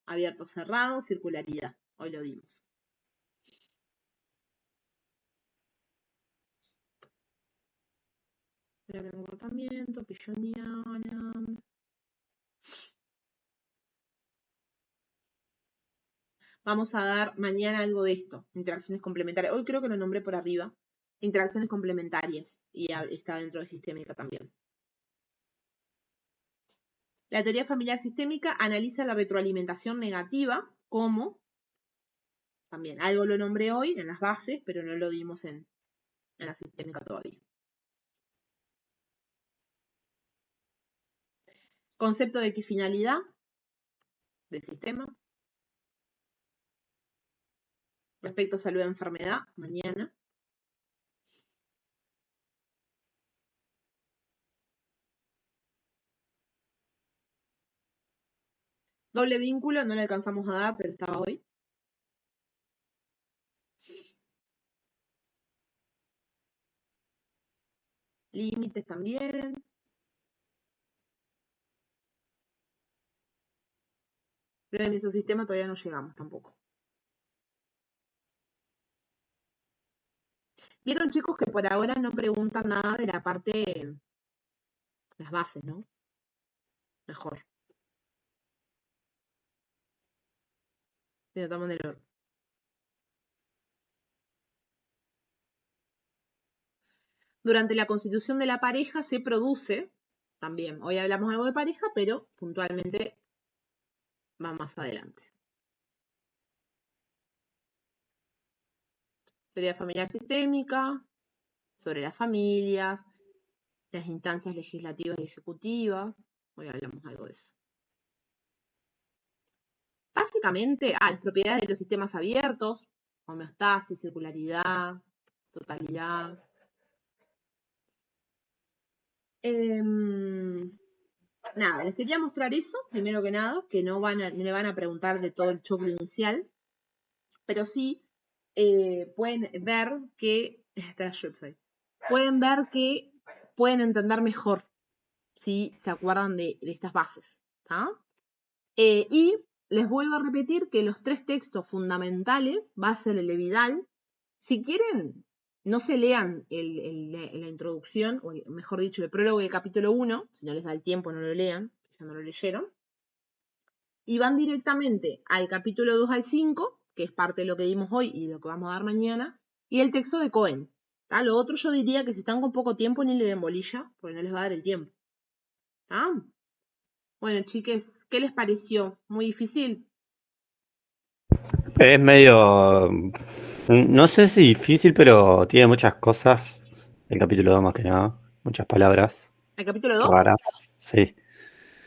[SPEAKER 1] abierto cerrado, circularidad. Hoy lo dimos. Terapia de comportamiento, pilloniana. Vamos a dar mañana algo de esto, interacciones complementarias. Hoy creo que lo nombré por arriba. Interacciones complementarias. Y está dentro de sistémica también. La teoría familiar sistémica analiza la retroalimentación negativa como, también algo lo nombré hoy en las bases, pero no lo dimos en la sistémica todavía. Concepto de equifinalidad del sistema. Respecto a salud y enfermedad, mañana. Doble vínculo, no le alcanzamos a dar, pero estaba hoy. Límites también. Pero en mesosistema todavía no llegamos tampoco. Vieron, chicos, que por ahora no preguntan nada de la parte, las bases, ¿no? Mejor. Si notamos en el orden. Durante la constitución de la pareja se produce, también, hoy hablamos algo de pareja, pero puntualmente va más adelante. Teoría familiar sistémica, sobre las familias, las instancias legislativas y ejecutivas. Hoy hablamos algo de eso. Básicamente, las propiedades de los sistemas abiertos, homeostasis, circularidad, totalidad. Nada, les quería mostrar eso, primero que nada, que no le van a preguntar de todo el choclo inicial, pero sí pueden ver que pueden entender mejor si se acuerdan de estas bases. Y les vuelvo a repetir que los 3 textos fundamentales va a ser el de Vidal. Si quieren, no se lean la introducción, o mejor dicho, el prólogo del capítulo 1, si no les da el tiempo no lo lean, ya no lo leyeron, y van directamente al capítulo 2 al 5, que es parte de lo que dimos hoy y lo que vamos a dar mañana, y el texto de Cohen. Lo otro yo diría que si están con poco tiempo ni le den bolilla, porque no les va a dar el tiempo. Bueno, chiques, ¿qué les pareció? ¿Muy difícil?
[SPEAKER 2] Es medio, no sé si difícil, pero tiene muchas cosas. El capítulo 2 más que nada, muchas palabras
[SPEAKER 1] ¿El capítulo 2
[SPEAKER 2] raras. Sí.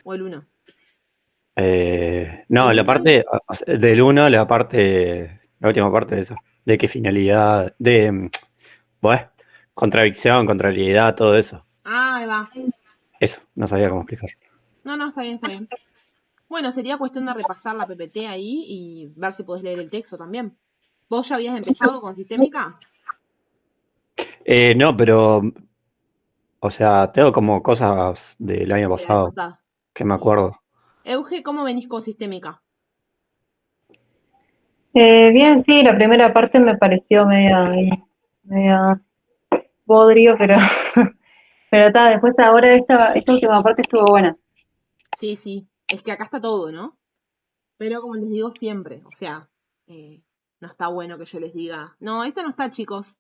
[SPEAKER 1] o el 1?
[SPEAKER 2] No,
[SPEAKER 1] El
[SPEAKER 2] la
[SPEAKER 1] 1
[SPEAKER 2] parte o sea, del 1, la última parte de eso, de qué finalidad, bueno, contradicción, contrariedad, todo eso.
[SPEAKER 1] ahí va.
[SPEAKER 2] Eso, no sabía cómo explicar.
[SPEAKER 1] No, está bien, está bien. Bueno, sería cuestión de repasar la PPT ahí y ver si podés leer el texto también. ¿Vos ya habías empezado con sistémica?
[SPEAKER 2] No, pero, o sea, tengo como cosas del año
[SPEAKER 1] De la vez
[SPEAKER 2] pasado
[SPEAKER 1] pasada.
[SPEAKER 2] que me
[SPEAKER 1] Bien.
[SPEAKER 2] acuerdo.
[SPEAKER 1] Euge, ¿cómo venís con sistémica?
[SPEAKER 3] Bien, sí, la primera parte me pareció media bodrio, pero pero está, después ahora esta última parte estuvo buena.
[SPEAKER 1] Sí, es que acá está todo, ¿no? Pero como les digo siempre, o sea, no está bueno que yo les diga, no, esta no está, chicos.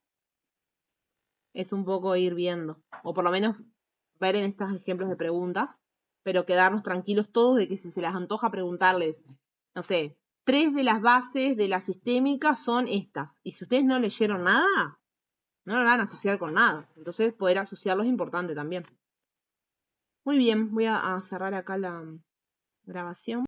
[SPEAKER 1] Es un poco ir viendo, o por lo menos ver en estos ejemplos de preguntas, pero quedarnos tranquilos todos de que si se les antoja preguntarles, no sé, 3 de las bases de la sistémica son estas, y si ustedes no leyeron nada, no lo van a asociar con nada. Entonces, poder asociarlo es importante también. Muy bien, voy a cerrar acá la grabación.